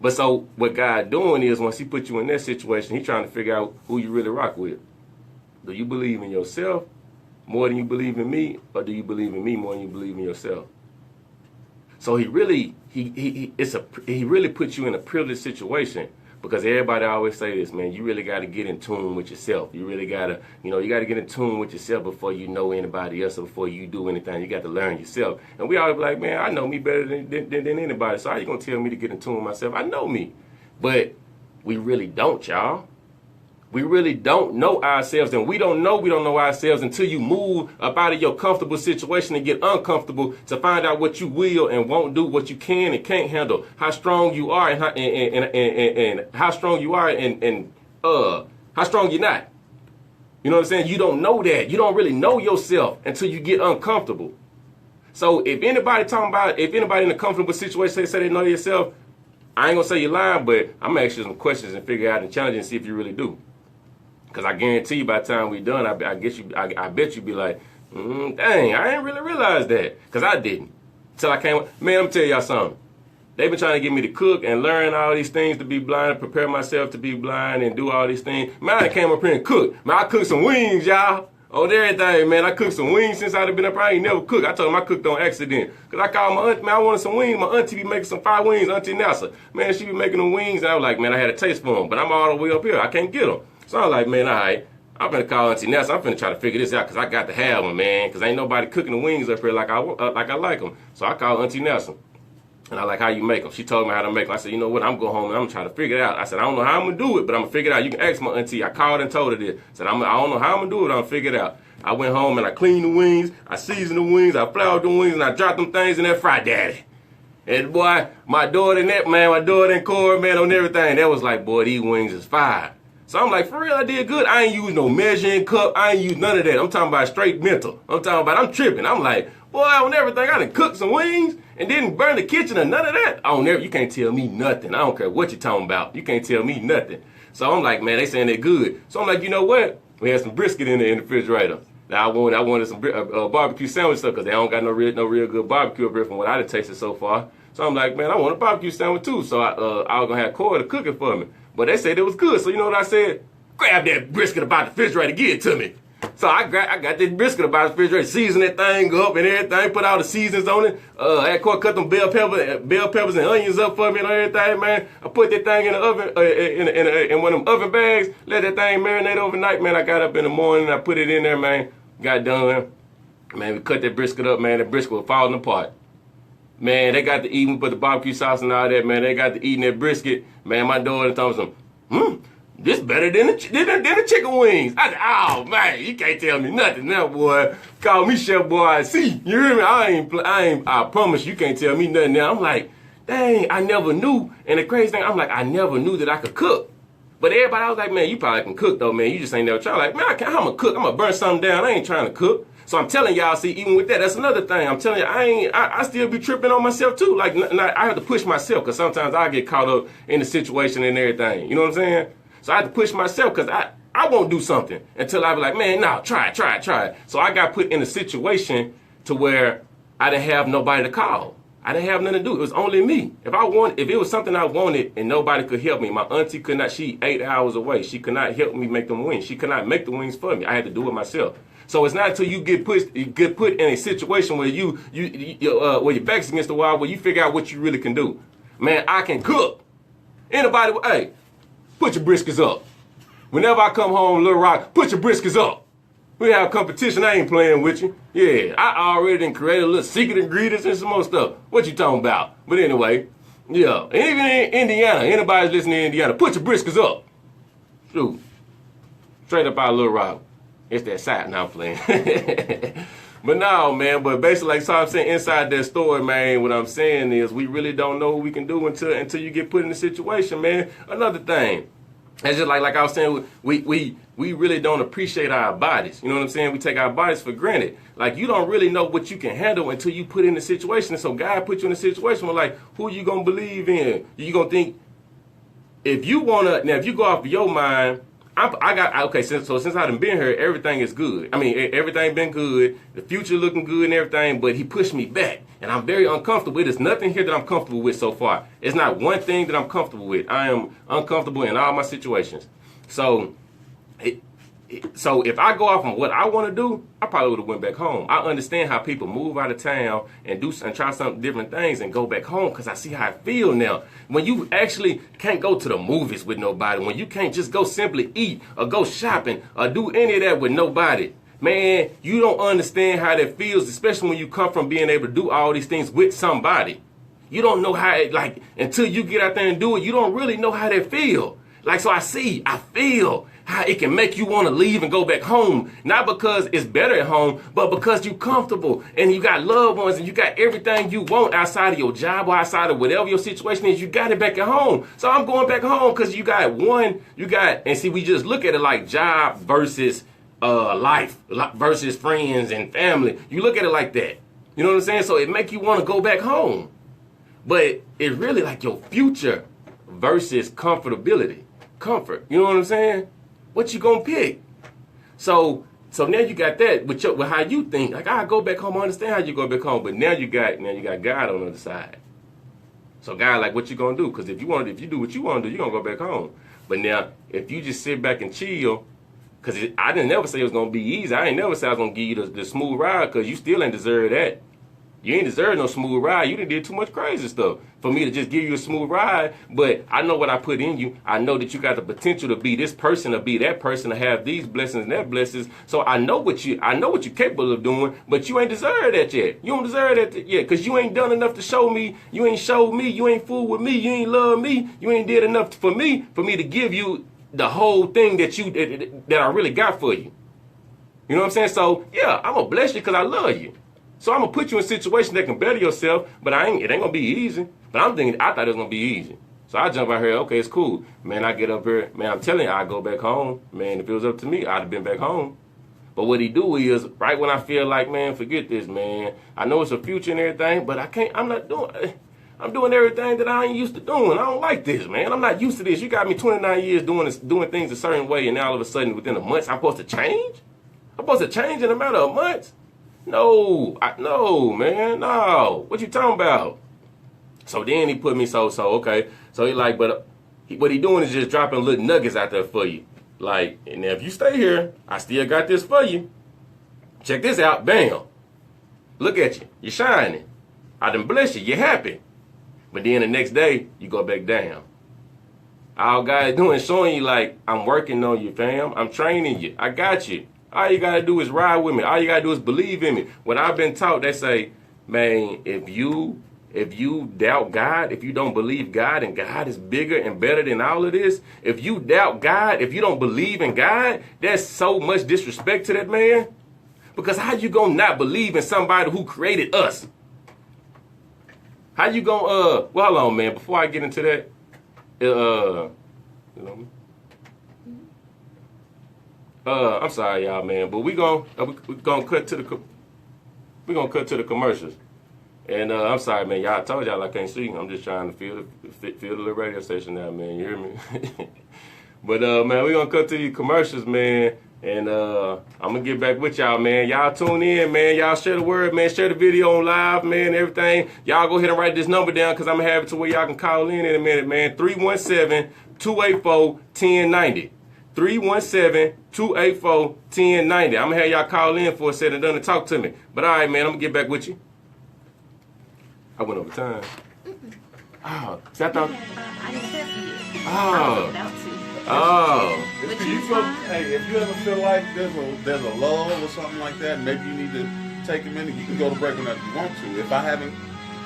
But so what God doing is once he put you in that situation, he trying to figure out who you really rock with. Do you believe in yourself more than you believe in me, or do you believe in me more than you believe in yourself? So he really puts you in a privileged situation, because everybody always say this, man, you really got to get in tune with yourself. You really got to, you got to get in tune with yourself before you know anybody else or before you do anything. You got to learn yourself. And we always be like, man, I know me better than anybody. So how you going to tell me to get in tune with myself? I know me. But we really don't, y'all. We really don't know ourselves, and we don't know ourselves until you move up out of your comfortable situation and get uncomfortable to find out what you will and won't do, what you can and can't handle, how strong you are and how strong you are and how strong you're not. You know what I'm saying? You don't know that. You don't really know yourself until you get uncomfortable. So if anybody in a comfortable situation say they know yourself, I ain't gonna say you're lying, but I'm gonna ask you some questions and figure out and challenge and see if you really do. Because I guarantee you by the time we done, I bet you be like, dang, I ain't really realized that. Because I didn't. Till I came, man, I'm tell y'all something. They've been trying to get me to cook and learn all these things to be blind, prepare myself to be blind and do all these things. Man, I came up here and cooked. Man, I cooked some wings, y'all. On everything, man. I cooked some wings since I've been up. I ain't never cooked. I told them I cooked on accident. Because I called my aunt, man, I wanted some wings. My auntie be making some fried wings, Auntie Nelsa. Man, she be making them wings. And I was like, man, I had a taste for them. But I'm all the way up here. I can't get them. So I was like, man, all right. I'm finna call Auntie Nelson. I'm finna try to figure this out because I got to have them, man. Because ain't nobody cooking the wings up here like I like them. So I called Auntie Nelson. And I like, how you make them? She told me how to make them. I said, you know what? I'm going home and I'm trying to figure it out. I said, I don't know how I'm going to do it, but I'm going to figure it out. You can ask my auntie. I called and told her this. I said, I don't know how I'm going to do it. I'm going to figure it out. I went home and I cleaned the wings. I seasoned the wings. I floured the wings. And I dropped them things in that fry daddy. And boy, my daughter and Cora, man, on everything, that was like, boy, these wings is fire. So I'm like, for real, I did good. I ain't use no measuring cup. I ain't use none of that. I'm talking about straight mental. I'm tripping. I'm like, boy, on everything, I done cooked some wings and didn't burn the kitchen or none of that. You can't tell me nothing. I don't care what you're talking about. You can't tell me nothing. So I'm like, man, they saying they're good. So I'm like, you know what? We had some brisket in the refrigerator. Now I wanted some barbecue sandwich stuff because they don't got no real good barbecue up here from what I done tasted so far. So I'm like, man, I want a barbecue sandwich too. So I was going to have Cora to cook it for me. But they said it was good. So you know what I said? Grab that brisket about the refrigerator, give it to me. So I got that brisket about the refrigerator, season that thing up and everything, put all the seasons on it. I had Cora cut them bell peppers and onions up for me and everything, man. I put that thing in the oven, in one of them oven bags, let that thing marinate overnight, man. I got up in the morning, I put it in there, man. Got done. Man, we cut that brisket up, man. The brisket was falling apart. Man, they got to eating, put the barbecue sauce and all that, man. They got to eating that brisket. Man, my daughter told me this better than the chicken wings. I said, oh, man, you can't tell me nothing now, boy. Call me Chef Boy. See, you hear me? I promise you can't tell me nothing now. I'm like, dang, I never knew. And the crazy thing, I'm like, I never knew that I could cook. But everybody, I was like, man, you probably can cook, though, man. You just ain't never tried. Like, man, how am I cook? I'm going to burn something down. I ain't trying to cook. So I'm telling y'all, see, even with that, that's another thing. I'm telling you, I still be tripping on myself too. Like, I have to push myself because sometimes I get caught up in the situation and everything. You know what I'm saying? So I have to push myself because I won't do something until I be like, man, no, try it. So I got put in a situation to where I didn't have nobody to call. I didn't have nothing to do. It was only me. If it was something I wanted and nobody could help me, my auntie could not, she 8 hours away. She could not help me make them wings. She could not make the wings for me. I had to do it myself. So it's not until you get put in a situation where where your back's against the wall, where you figure out what you really can do. Man, I can cook. Anybody, hey, put your briskets up. Whenever I come home, Little Rock, put your briskets up. We have competition. I ain't playing with you. Yeah, I already done created a little secret ingredients and some more stuff. What you talking about? But anyway, yeah. And even in Indiana, anybody's listening in Indiana, put your briskets up. Shoot. Straight up out of Little Rock. It's that side now playing. But no, man, but basically, like so I'm saying, inside that story, man, what I'm saying is we really don't know what we can do until you get put in the situation, man. Another thing. It's just like I was saying, we really don't appreciate our bodies. You know what I'm saying? We take our bodies for granted. Like, you don't really know what you can handle until you put in the situation. And so God put you in a situation where, like, who you going to believe in? You going to think, if you go off of your mind, since I done been here, everything is good. I mean, everything been good. The future looking good and everything, but he pushed me back. And I'm very uncomfortable. There's nothing here that I'm comfortable with so far. It's not one thing that I'm comfortable with. I am uncomfortable in all my situations. So if I go off on what I want to do, I probably would have went back home. I understand how people move out of town and try some different things and go back home because I see how I feel now. When you actually can't go to the movies with nobody, when you can't just go simply eat or go shopping or do any of that with nobody, man, you don't understand how that feels, especially when you come from being able to do all these things with somebody. You don't know how until you get out there and do it, you don't really know how that feel. Like, so I feel how it can make you want to leave and go back home. Not because it's better at home, but because you're comfortable and you got loved ones and you got everything you want outside of your job or outside of whatever your situation is, you got it back at home. So I'm going back home because and see, we just look at it like job versus life versus friends and family. You look at it like that. You know what I'm saying? So it make you want to go back home. But it's really like your future versus comfortability. Comfort. You know what I'm saying? What you gonna pick? So now you got that with how you think. Like, I go back home. I understand how you go back home, but now you got God on the other side. So God, like, what you gonna do? Because if you do what you want to do, you gonna go back home. But now, if you just sit back and chill, because I didn't never say it was gonna be easy. I ain't never say I was gonna give you the smooth ride, because you still ain't deserve that. You ain't deserve no smooth ride. You done did too much crazy stuff for me to just give you a smooth ride. But I know what I put in you. I know that you got the potential to be this person, to be that person, to have these blessings and that blessings. So I know what you're capable of doing, but you ain't deserve that yet. You don't deserve that yet, because you ain't done enough to show me. You ain't showed me. You ain't fooled with me. You ain't loved me. You ain't did enough for me to give you the whole thing that I really got for you. You know what I'm saying? So yeah, I'm gonna bless you because I love you. So I'm going to put you in a situation that can better yourself, but it ain't going to be easy. But I thought it was going to be easy. So I jump out here, okay, it's cool. Man, I get up here. Man, I'm telling you, I go back home. Man, if it was up to me, I'd have been back home. But what he do is, right when I feel like, man, forget this, man. I know it's a future and everything, but I'm doing everything that I ain't used to doing. I don't like this, man. I'm not used to this. You got me 29 years doing things a certain way, and now all of a sudden, within a month, I'm supposed to change? I'm supposed to change in a matter of months? No, man, no. What you talking about? So then he put me okay. So he like, but what he doing is just dropping little nuggets out there for you. Like, and if you stay here, I still got this for you. Check this out, bam. Look at you, you're shining. I done bless you, you're happy. But then the next day, you go back down. All God is doing is showing you like, I'm working on you, fam. I'm training you. I got you. All you got to do is ride with me. All you got to do is believe in me. When I've been taught, they say, man, if you doubt God, if you don't believe God and God is bigger and better than all of this, if you doubt God, if you don't believe in God, there's so much disrespect to that man. Because how you going to not believe in somebody who created us? How you going to, well, hold on, man, before I get into that, you know, I'm sorry, y'all, man, but we gonna cut to the commercials. And I'm sorry, man. Y'all, I told y'all I can't see. I'm just trying to feel the little radio station now, man. You hear me? But man, we gonna cut to these commercials, man. And I'm gonna get back with y'all, man. Y'all tune in, man. Y'all share the word, man. Share the video on live, man. Everything. Y'all go ahead and write this number down, because I'm gonna have it to where y'all can call in a minute, man. 317-284-1090. 317-284-1090. I'm gonna have y'all call in for a set and done and talk to me. But all right, man. I'm gonna get back with you. I went over time. Oh, see, I thought. I didn't tell you yet. I Oh. was about to. Oh. But If you you feel, fine. hey, if you ever feel like there's a lull or something like that, maybe you need to take a minute. You can go to break whenever you want to. If I haven't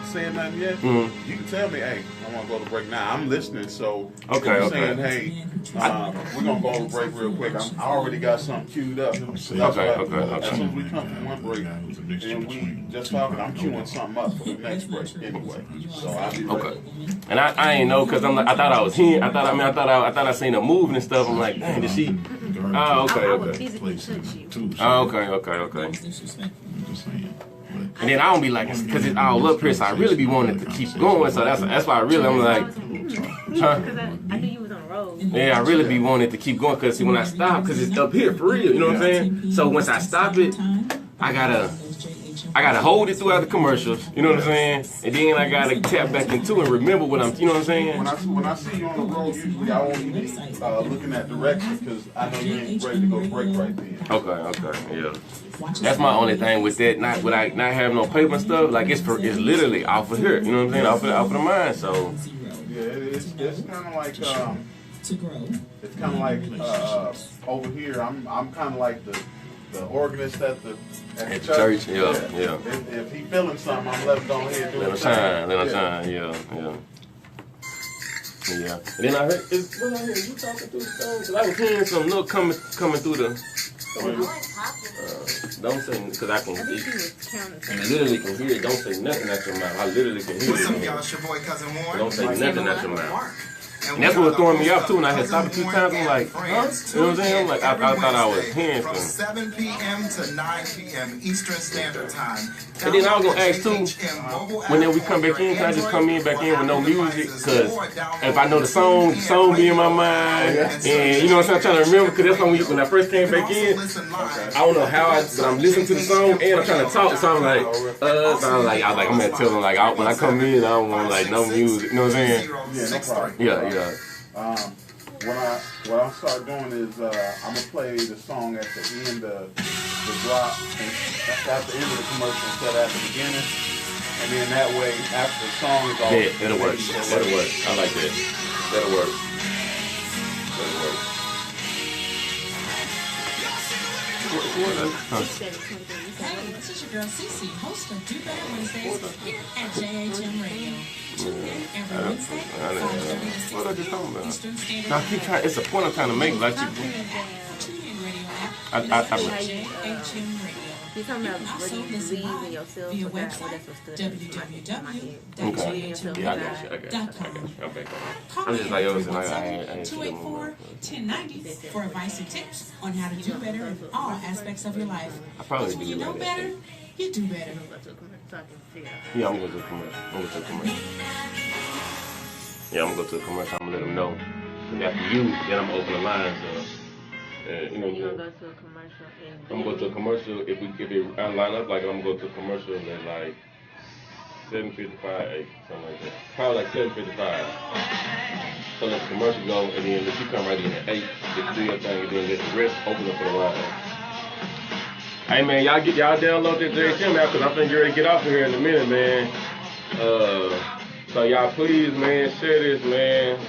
said nothing yet, you can tell me, hey, I want to go to break now. I'm listening, so Okay, if you're okay. saying, hey, we're gonna go to break real quick. I already got something queued up. That's what I do. okay. As soon as we come from one break and we just talking, I'm queuing something up for the next break anyway. So I'll be ready. Okay. And I ain't know, because I'm like, I thought I was here. I thought I seen her moving and stuff. I'm like, dang, did she? Oh, okay, I would okay. physically touch you. Oh, okay. And then I don't be like, because it's all up here, so I really be wanting to keep going. So that's why I'm like, huh? Because I knew you was on the road. Yeah, I really be wanting to keep going, because see, when I stop, because it's up here for real, you know what I'm saying? So once I stop it, I gotta hold it throughout the commercials, you know what I'm saying? And then I gotta tap back into and remember what I'm, you know what I'm saying? When I see you on the road, usually I won't even be looking at directions because I know you ain't ready to go to break right then. Okay, yeah. That's my only thing with that, not having no paper and stuff. Like it's literally off of here, you know what I'm saying? Off of the mind. So Yeah, it's kind of like it's kind of like over here. I'm kind of like the organist at the church. Yeah. If he feeling something, I'm letting go ahead and do Let him his shine, thing. yeah. Yeah. And then I heard, what I heard you talking through the phone? 'Cause I was hearing some note coming through the. Don't say, because I can. I think he was counting. You literally can hear it. Don't say nothing out your mouth. I literally can hear What's up, it. y'all? It's your boy, Cousin Warren. Don't say nothing out your mouth. Mark. And that's what was throwing me off too. And I had stopped a few times. I'm like, huh? You know what I'm saying? I'm like, I thought I was hearing From something. 7 p.m. to 9 p.m. Eastern Standard Time. And then I was gonna ask too, when we come back in, can I just come in back in with no music? Because if I know the song be in my mind, and you know what I'm trying to remember. Because that's when I first came back in, I don't know how but I'm listening to the song and I'm trying to talk. So I'm like, I'm gonna tell them like, when I come in, I don't want like no music. You know what I'm saying? Yeah, no problem. Yeah. What I'll start doing is I'm gonna play the song at the end of the drop, and at the end of the commercial instead of at the beginning, and then that way after the song is all. Yeah, that'll work. That'll work. I like that. That'll work. Hey, this is your girl Cece, host of Do Better Wednesdays here at JHM Radio. Tune in every Wednesday, 5:30 to What are you 6 talking about? Eastern Standard Now, I keep trying. It's a point I'm trying to make. Like you. Tune in radio app. I JHM Radio. You're talking about Also whether you listen believe in live yourself via or that's website, what stood out in my head. Okay. yourself. Yeah, I got you. I'm back. I'm just like, yo, listen, I ain't shit no more. 284-1090 for advice and tips on how to do better in all aspects of your life. I probably When do you know like better, that. you do better. Yeah, I'm gonna go to a commercial. Yeah, I'm gonna go to a commercial. I'm gonna let them know. And after you, then I'm gonna open the lines up. You know, You're gonna go to a commercial and I'm gonna go to a commercial. If it line up, like I'm gonna go to a commercial at like 7:55, 8, something like that. Probably like 7:55. So let the commercial go, and then let you come right in at 8, just do your thing, and then let the rest open up for the line. Hey man, y'all download that JHM app, because I'm finna get ready to get off of here in a minute, man. So y'all please, man, share this, man.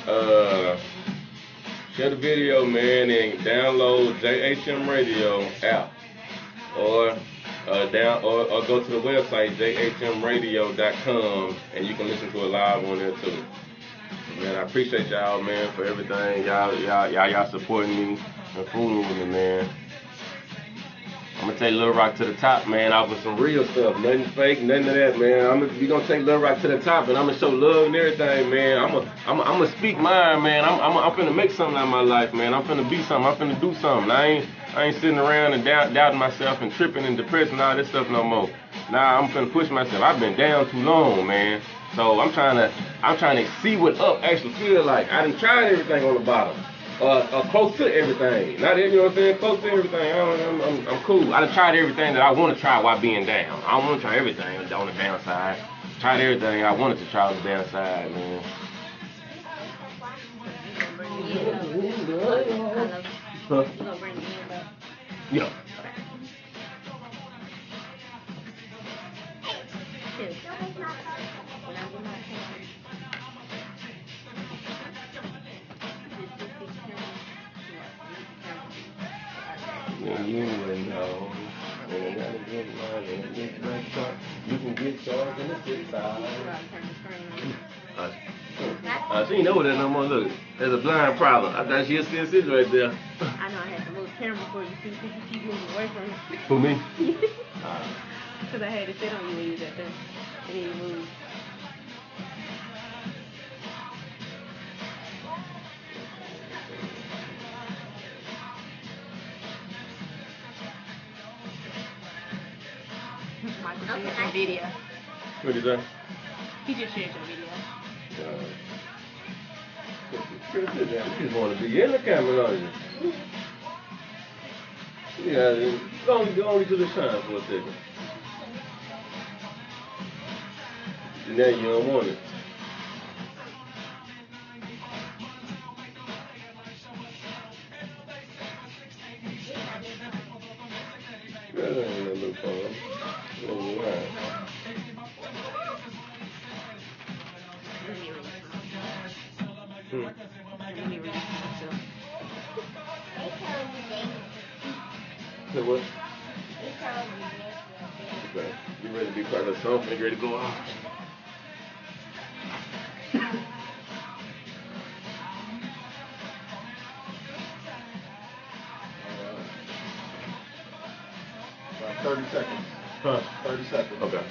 Share the video, man, and download JHM Radio app, or go to the website jhmradio.com, and you can listen to it live on there too. Man, I appreciate y'all, man, for everything. Y'all supporting me and fooling with me, man. I'm gonna take Lil Rock to the top, man, off of some real stuff. Nothing fake, nothing of that, man. We gonna take Lil Rock to the top, and I'm gonna show love and everything, man. I'm gonna speak mine, man. I'm finna make something out of my life, man. I'm finna be something. I'm finna do something. I I ain't sitting around and doubting myself and tripping and depressed and all this stuff no more. Now I'm finna push myself. I've been down too long, man. So I'm trying to see what up actually feel like. I done tried everything on the bottom. Close to everything. Not you know what I'm saying? Close to everything. I'm cool. I done tried everything that I want to try while being down. I don't want to try everything on the downside. Tried everything I wanted to try on the downside, man. Huh? Yeah. You know, you can get charged in the 6 hours. She ain't know that no more. Look, there's a blind problem. I thought she'd still sit right there. I know I had to move the camera before you see because you keep moving away from it. Who, me? Because I had to sit on you when you was at there. And then you moved. Michael shared your video. What did you say? He just shared your video. You just want to be in the camera, don't you? Yeah, go to the shine for a second. Now you don't want it. That ain't no fun. Oh, wow. Say what? Okay. You ready to be part of the song? You ready to go out? About 30 seconds. Huh? 30 seconds. Okay.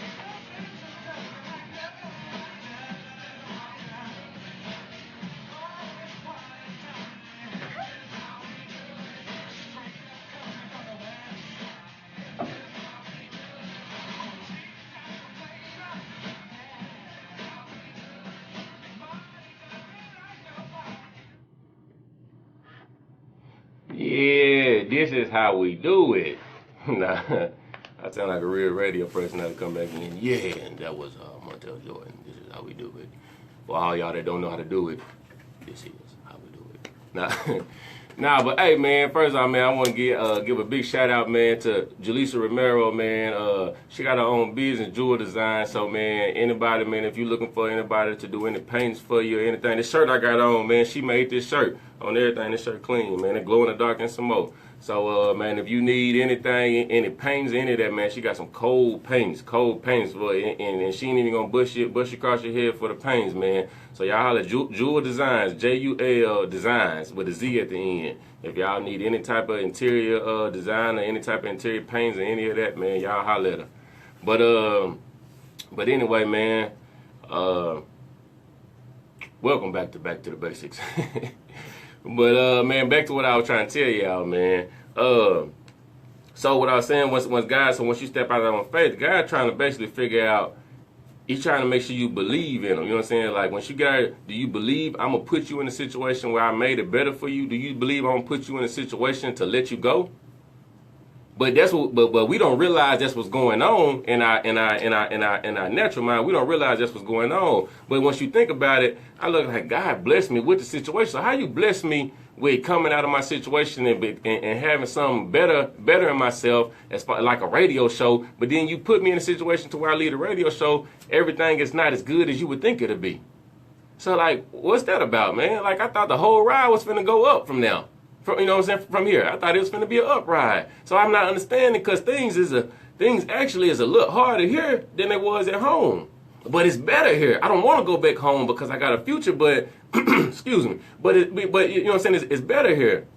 Yeah, this is how we do it. Nah, I sound like a real radio person that come back in. Yeah, and that was Montel Jordan. This is how we do it. For all y'all that don't know how to do it, this is how we do it. Nah, but hey, man, first off, man, I want to give a big shout out, man, to Julissa Romero, man. She got her own business, Jewel Design. So, man, anybody, man, if you're looking for anybody to do any paints for you or anything, this shirt I got on, man, she made this shirt on everything. This shirt clean, man. It glow in the dark and some more. So, man, if you need anything, any paints, any of that, man, she got some cold paints for it, and she ain't even gonna bush you across your head for the paints, man. So y'all holler Jewel Designs, Jul Designs with a Z at the end. If y'all need any type of interior design or any type of interior paints or any of that, man, y'all holler at her. But anyway, man, welcome back to the basics. But man, back to what I was trying to tell y'all, man. So what I was saying once you step out on faith, God trying to basically figure out, he's trying to make sure you believe in him. You know what I'm saying? Like once you got it, do you believe I'm gonna put you in a situation where I made it better for you? Do you believe I'm gonna put you in a situation to let you go? But that's what, but we don't realize that's what's going on in our natural mind. We don't realize that's what's going on. But once you think about it, I look like God blessed me with the situation. So how you bless me with coming out of my situation and having something better in myself, as far, like a radio show. But then you put me in a situation to where I lead a radio show, everything is not as good as you would think it'd be. So like, what's that about, man? Like I thought the whole ride was finna go up from now. You know what I'm saying? From here, I thought it was going to be an up ride. So I'm not understanding because things actually is a little harder here than it was at home. But it's better here. I don't want to go back home because I got a future, but excuse me. But you know what I'm saying? It's better here.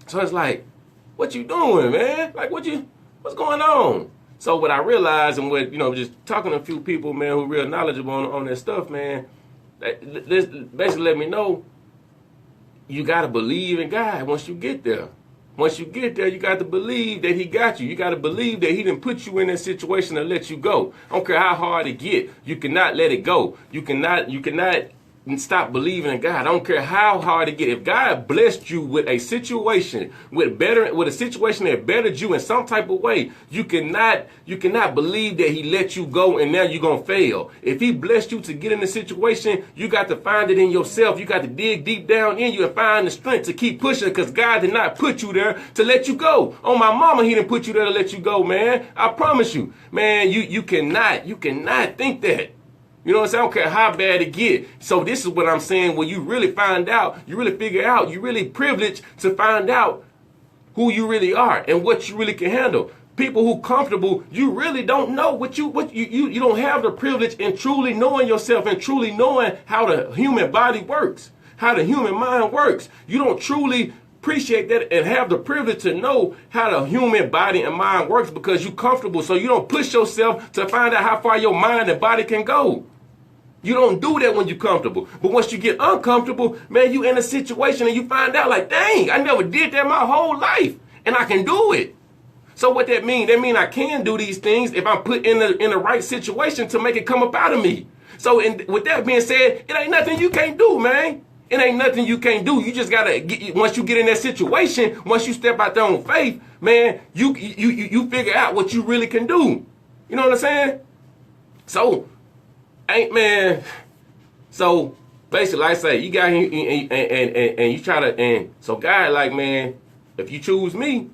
So it's like, what you doing, man? Like what's going on? So what I realized and what, just talking to a few people, man, who real knowledgeable on that stuff, man, this basically let me know you got to believe in God once you get there. Once you get there, you got to believe that he got you. You got to believe that he didn't put you in that situation to let you go. I don't care how hard it get. You cannot let it go. You cannot stop believing in God. I don't care how hard it get. If God blessed you with a situation with a situation that bettered you in some type of way, you cannot believe that he let you go and now you're gonna fail. If he blessed you to get in a situation, you got to find it in yourself. You got to dig deep down in you and find the strength to keep pushing, because God did not put you there to let you go. On my mama, he didn't put you there to let you go, man. I promise you, man. You cannot think that. You know what I'm saying? I don't care how bad it get. So this is what I'm saying. When you really find out, you really figure out, you really privileged to find out who you really are and what you really can handle. People who comfortable, you really don't know what you don't have the privilege in truly knowing yourself and truly knowing how the human body works, how the human mind works. You don't truly appreciate that and have the privilege to know how the human body and mind works because you're comfortable. So you don't push yourself to find out how far your mind and body can go. You don't do that when you're comfortable. But once you get uncomfortable, man, you in a situation and you find out like, dang, I never did that my whole life and I can do it. So what that mean? That mean I can do these things if I'm put in the right situation to make it come up out of me. So with that being said, it ain't nothing you can't do, man. It ain't nothing you can't do. You just gotta once you get in that situation, once you step out there on faith, man, you figure out what you really can do. You know what I'm saying? So basically, like I say, you got here and you try to, and so God, like, man, if you choose me,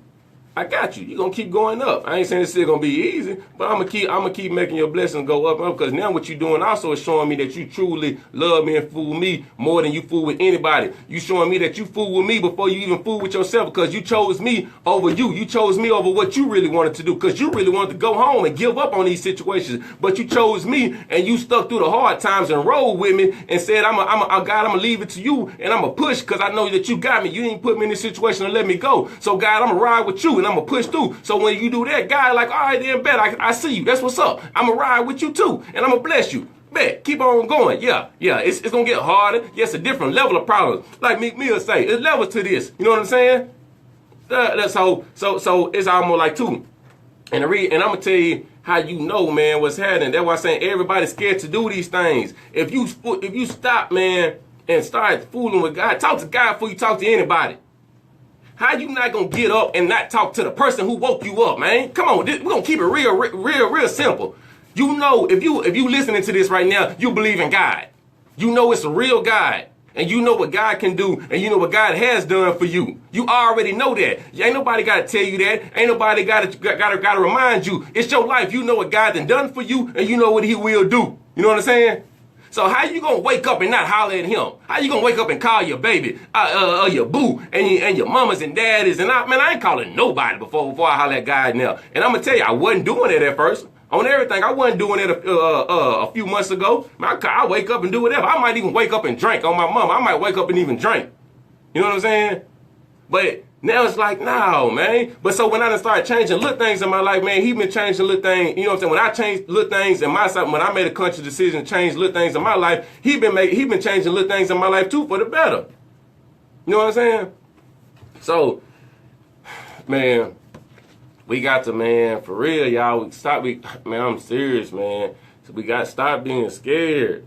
I got you. You're gonna keep going up. I ain't saying it's still gonna be easy, but I'm gonna keep making your blessings go up and up, because now what you're doing also is showing me that you truly love me and fool me more than you fool with anybody. You showing me that you fool with me before you even fool with yourself, because you chose me over you. You chose me over what you really wanted to do, because you really wanted to go home and give up on these situations. But you chose me and you stuck through the hard times and rolled with me and said, God, I'm gonna leave it to you and I'm gonna push because I know that you got me. You didn't put me in this situation to let me go. So God, I'm gonna ride with you and I'm gonna push through. So when you do that, God, like, all right, then bet I see you. That's what's up. I'm gonna ride with you too, and I'm gonna bless you. Bet, keep on going. Yeah. It's gonna get harder. Yes, a different level of problems. Like Meek Mill say, it's levels to this. You know what I'm saying? So it's almost like two. And I'm gonna tell you how you know, man, what's happening. That's why I'm saying everybody's scared to do these things. If you stop, man, and start fooling with God, talk to God before you talk to anybody. How you not gonna get up and not talk to the person who woke you up, man? Come on, we're gonna keep it real simple. You know, if you listening to this right now, you believe in God. You know it's a real God. And you know what God can do, and you know what God has done for you. You already know that. Ain't nobody got to tell you that. Ain't nobody got to remind you. It's your life. You know what God done done for you, and you know what he will do. You know what I'm saying? So how you gonna wake up and not holler at him? How you gonna wake up and call your baby, your boo, and your mamas and daddies? And I ain't calling nobody before I holler at God now. And I'm gonna tell you, I wasn't doing it at first. On everything, I wasn't doing it a few months ago. I wake up and do whatever. I might even wake up and drink on my mama. I might wake up and even drink. You know what I'm saying? But now it's like, no, man. But so when I done started changing little things in my life, man, he been changing little things. You know what I'm saying? When I changed little things in my life, when I made a conscious decision to change little things in my life, he been changing little things in my life too for the better. You know what I'm saying? So, man, we got to, man, for real, y'all. Man, I'm serious, man. So we got to stop being scared.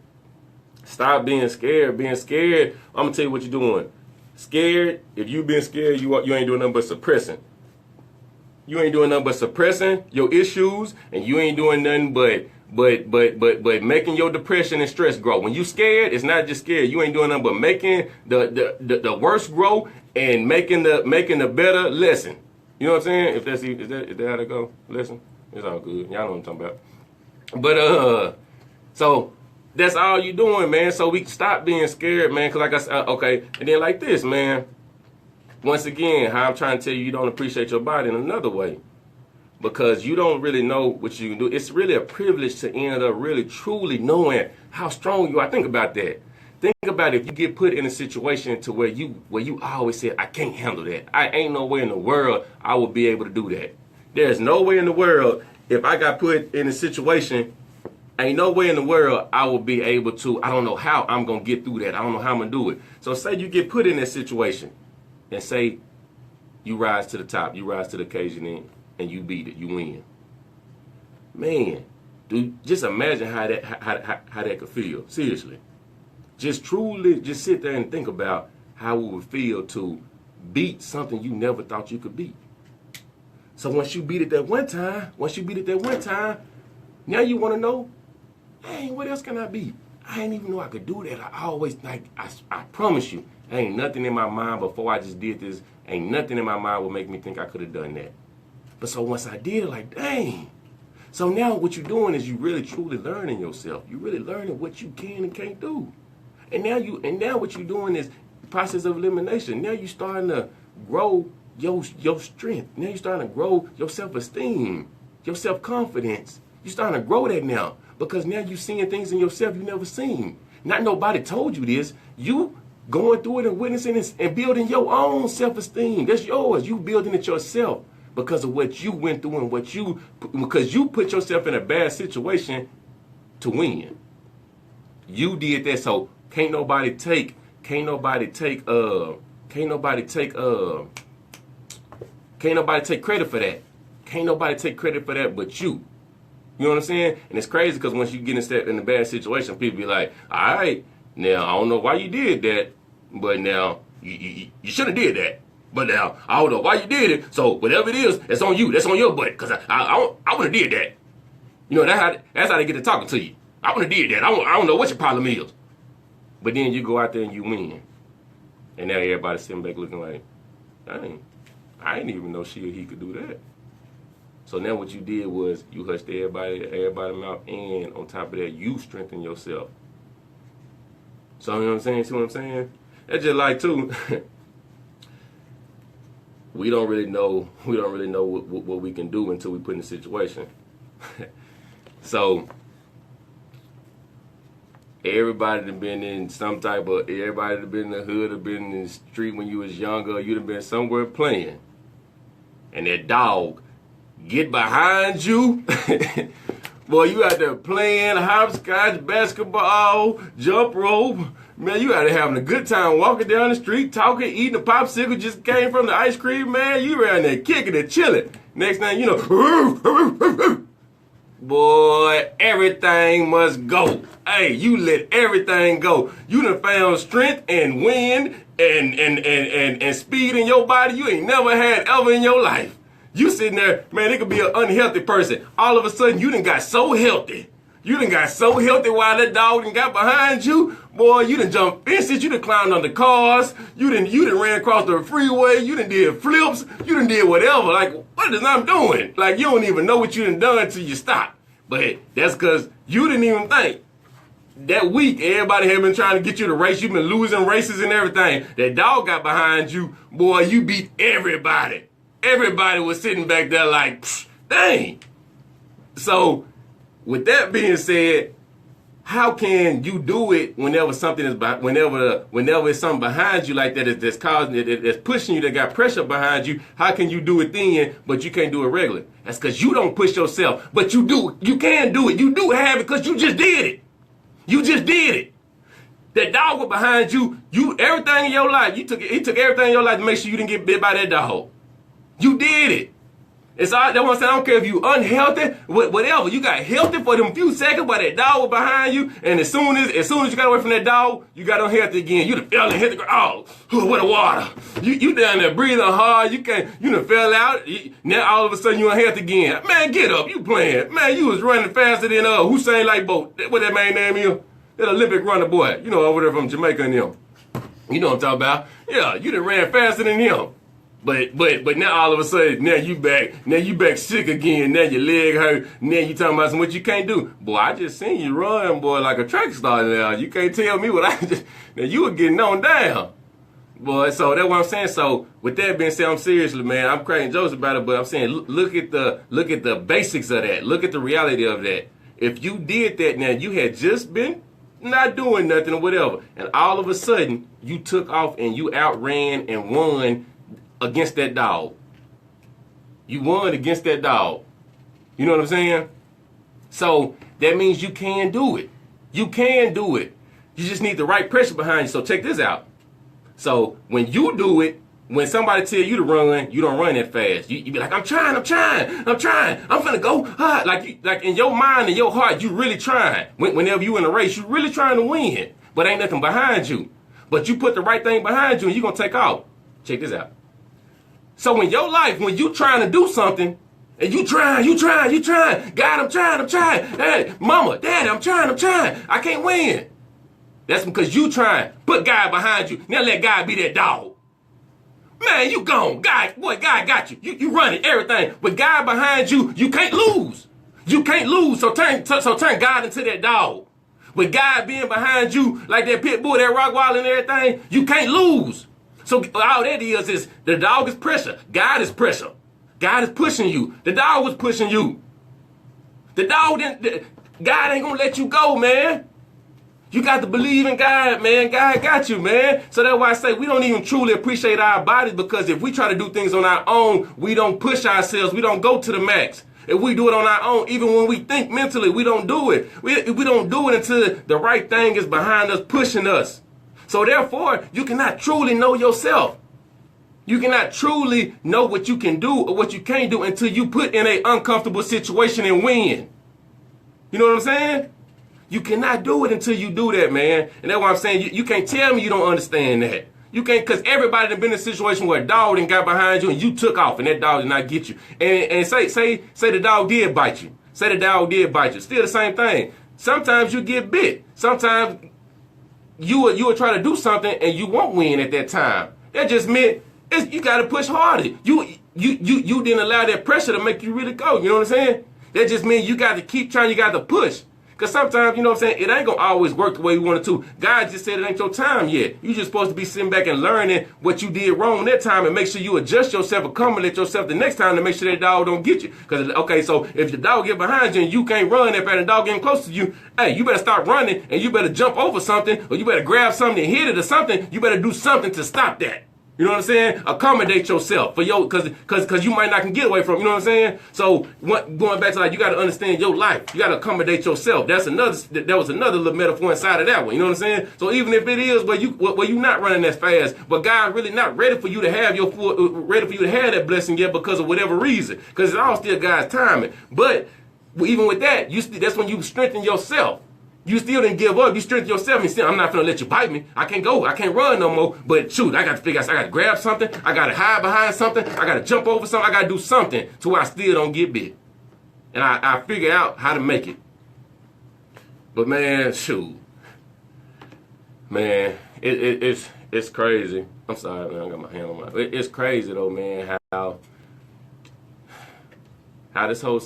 Stop being scared. Being scared, I'm going to tell you what you're doing. Scared, if you been scared, you ain't doing nothing but suppressing. You ain't doing nothing but suppressing your issues, and you ain't doing nothing but making your depression and stress grow. When you scared, it's not just scared. You ain't doing nothing but making the worst grow and making the better lessen. You know what I'm saying? Is that how to go? Listen, it's all good. Y'all know what I'm talking about. But so that's all you doing, man. So we can stop being scared, man. Cause like I said, okay, and then like this, man. Once again, how I'm trying to tell you, you don't appreciate your body in another way, because you don't really know what you can do. It's really a privilege to end up really truly knowing how strong you are. Think about that. Think about if you get put in a situation to where you always said, I can't handle that. I ain't no way in the world I will be able to do that. There's no way in the world if I got put in a situation, ain't no way in the world I will be able to. I don't know how I'm going to get through that. I don't know how I'm going to do it. So say you get put in that situation and say You rise to the top. You rise to the occasion and you beat it. You win. Man, dude, just imagine how that could feel. Seriously. Just sit there and think about how it would feel to beat something you never thought you could beat. So once you beat it that one time, now you want to know, hey, what else can I beat? I didn't even know I could do that. I promise you, ain't nothing in my mind before I just did this, ain't nothing in my mind would make me think I could have done that. But so once I did it, like, dang. So now what you're doing is you really truly learning yourself. You're really learning what you can and can't do. And now what you're doing is the process of elimination. Now you're starting to grow your strength. Now you're starting to grow your self-esteem, your self-confidence. You're starting to grow that now because now you're seeing things in yourself you never seen. Not nobody told you this. You going through it and witnessing it and building your own self-esteem. That's yours. You building it yourself because of what you went through and because you put yourself in a bad situation to win. You did that, so can't nobody take credit for that. Can't nobody take credit for that but you. You know what I'm saying? And it's crazy because once you get in a bad situation, people be like, all right, now I don't know why you did that, but now you should have did that. But now I don't know why you did it. So whatever it is, it's on you. That's on your butt. Because I would have did that. You know, that's how they get to talking to you. I would have did that. I don't know what your problem is. But then you go out there and you win. And now everybody's sitting back looking like, dang, I didn't even know she or he could do that. So now what you did was you hushed everybody mouth, and on top of that, you strengthen yourself. So you know what I'm saying? See what I'm saying? That's just like too. we don't really know what we can do until we put in a situation. So everybody that been in everybody that been in the hood, or been in the street when you was younger, you'd have been somewhere playing, and that dog get behind you. Boy, you out there playing hopscotch, basketball, jump rope. Man, you out there having a good time walking down the street, talking, eating a popsicle, just came from the ice cream, man. You around there kicking and chilling. Next thing you know, boy, everything must go. Hey, you let everything go. You done found strength and wind and speed in your body you ain't never had ever in your life. You sitting there, man, it could be an unhealthy person. All of a sudden, you done got so healthy. You done got so healthy while that dog done got behind you. Boy, you done jumped fences. You done climbed under cars. You done ran across the freeway. You done did flips. You done did whatever. Like, what is I'm doing? Like, you don't even know what you done until you stop. But that's because you didn't even think. That week, everybody had been trying to get you to race. You've been losing races and everything. That dog got behind you. Boy, you beat everybody. Everybody was sitting back there like, dang. So, with that being said, how can you do it whenever something is whenever it's something behind you like that that's causing it, that's pushing you, that got pressure behind you? How can you do it then, but you can't do it regularly? That's because you don't push yourself, but you do. You can do it. You do have it because you just did it. You just did it. That dog was behind you. Everything in your life. He took everything in your life to make sure you didn't get bit by that dog. You did it. It's all that one saying. I don't care if you unhealthy, whatever. You got healthy for them few seconds, but that dog was behind you, and as soon as you got away from that dog, you got unhealthy again. You done fell and hit the ground. Oh, what a water. You down there breathing hard. You done fell out. Now all of a sudden you unhealthy again. Man, get up. You playing. Man, you was running faster than Hussein Light Boat. What that man name is? That Olympic runner boy. You know, over there from Jamaica and him. You know what I'm talking about? Yeah, you done ran faster than him. But now all of a sudden, now you back sick again. Now your leg hurt. Now you talking about what you can't do. Boy, I just seen you run, boy, like a track star now. You can't tell me what now you were getting on down. Boy, so that's what I'm saying. So with that being said, I'm seriously, man, I'm cracking jokes about it, but I'm saying look at the basics of that. Look at the reality of that. If you did that now, you had just been not doing nothing or whatever, and all of a sudden you took off and you outran and won against that dog. You won against that dog. You know what I'm saying? So that means you can do it. You can do it. You just need the right pressure behind you. So check this out. So when you do it, When somebody tell you to run, you don't run that fast. You be like, I'm trying, I'm finna go. Like in your mind and your heart, you really trying. Whenever you in a race, you really trying to win. But ain't nothing behind you. But you put the right thing behind you and you gonna take off. Check this out. So in your life, when you trying to do something, and you trying. God, I'm trying. Hey, mama, daddy, I'm trying. I can't win. That's because you trying. Put God behind you. Now let God be that dog. Man, you gone. God got you. You running everything. With God behind you, you can't lose. So turn God into that dog. With God being behind you, like that pit bull, that rock wall and everything, you can't lose. So all that is the dog is pressure. God is pressure. God is pushing you. The dog was pushing you. God ain't gonna let you go, man. You got to believe in God, man. God got you, man. So that's why I say we don't even truly appreciate our bodies, because if we try to do things on our own, we don't push ourselves. We don't go to the max. If we do it on our own, even when we think mentally, we don't do it. We don't do it until the right thing is behind us, pushing us. So therefore, you cannot truly know yourself. You cannot truly know what you can do or what you can't do until you put in an uncomfortable situation and win. You know what I'm saying? You cannot do it until you do that, man. And that's why I'm saying you can't tell me you don't understand that. You can't, because everybody done been in a situation where a dog done got behind you and you took off and that dog did not get you. And say the dog did bite you. Say the dog did bite you. Still the same thing. Sometimes you get bit. Sometimes you will try to do something and you won't win at that time. That just meant you got to push harder. You didn't allow that pressure to make you really go. You know what I'm saying? That just means you got to keep trying. You got to push. Because sometimes, you know what I'm saying, it ain't going to always work the way you want it to. God just said it ain't your time yet. You just supposed to be sitting back and learning what you did wrong that time and make sure you adjust yourself, accommodate yourself the next time to make sure that dog don't get you. Because, okay, so if the dog get behind you and you can't run that fast and the dog getting close to you, hey, you better stop running and you better jump over something, or you better grab something and hit it or something. You better do something to stop that. You know what I'm saying? Accommodate yourself for because you might not can get away from it. You know what I'm saying? So going back to, like, you got to understand your life. You got to accommodate yourself. That was another little metaphor inside of that one. You know what I'm saying? So even if it is where you not running as fast, but God really not ready for you to have that blessing yet because of whatever reason, because it's all still God's timing. But even with that, that's when you strengthen yourself. You still didn't give up. You strengthen yourself and say, I'm not going to let you bite me. I can't go. I can't run no more. But shoot, I got to figure out, I got to grab something. I got to hide behind something. I got to jump over something. I got to do something to where I still don't get bit. And I figure out how to make it. But man, shoot. Man, it's crazy. I'm sorry, man. I got my hand on my... It's crazy though, man, how this whole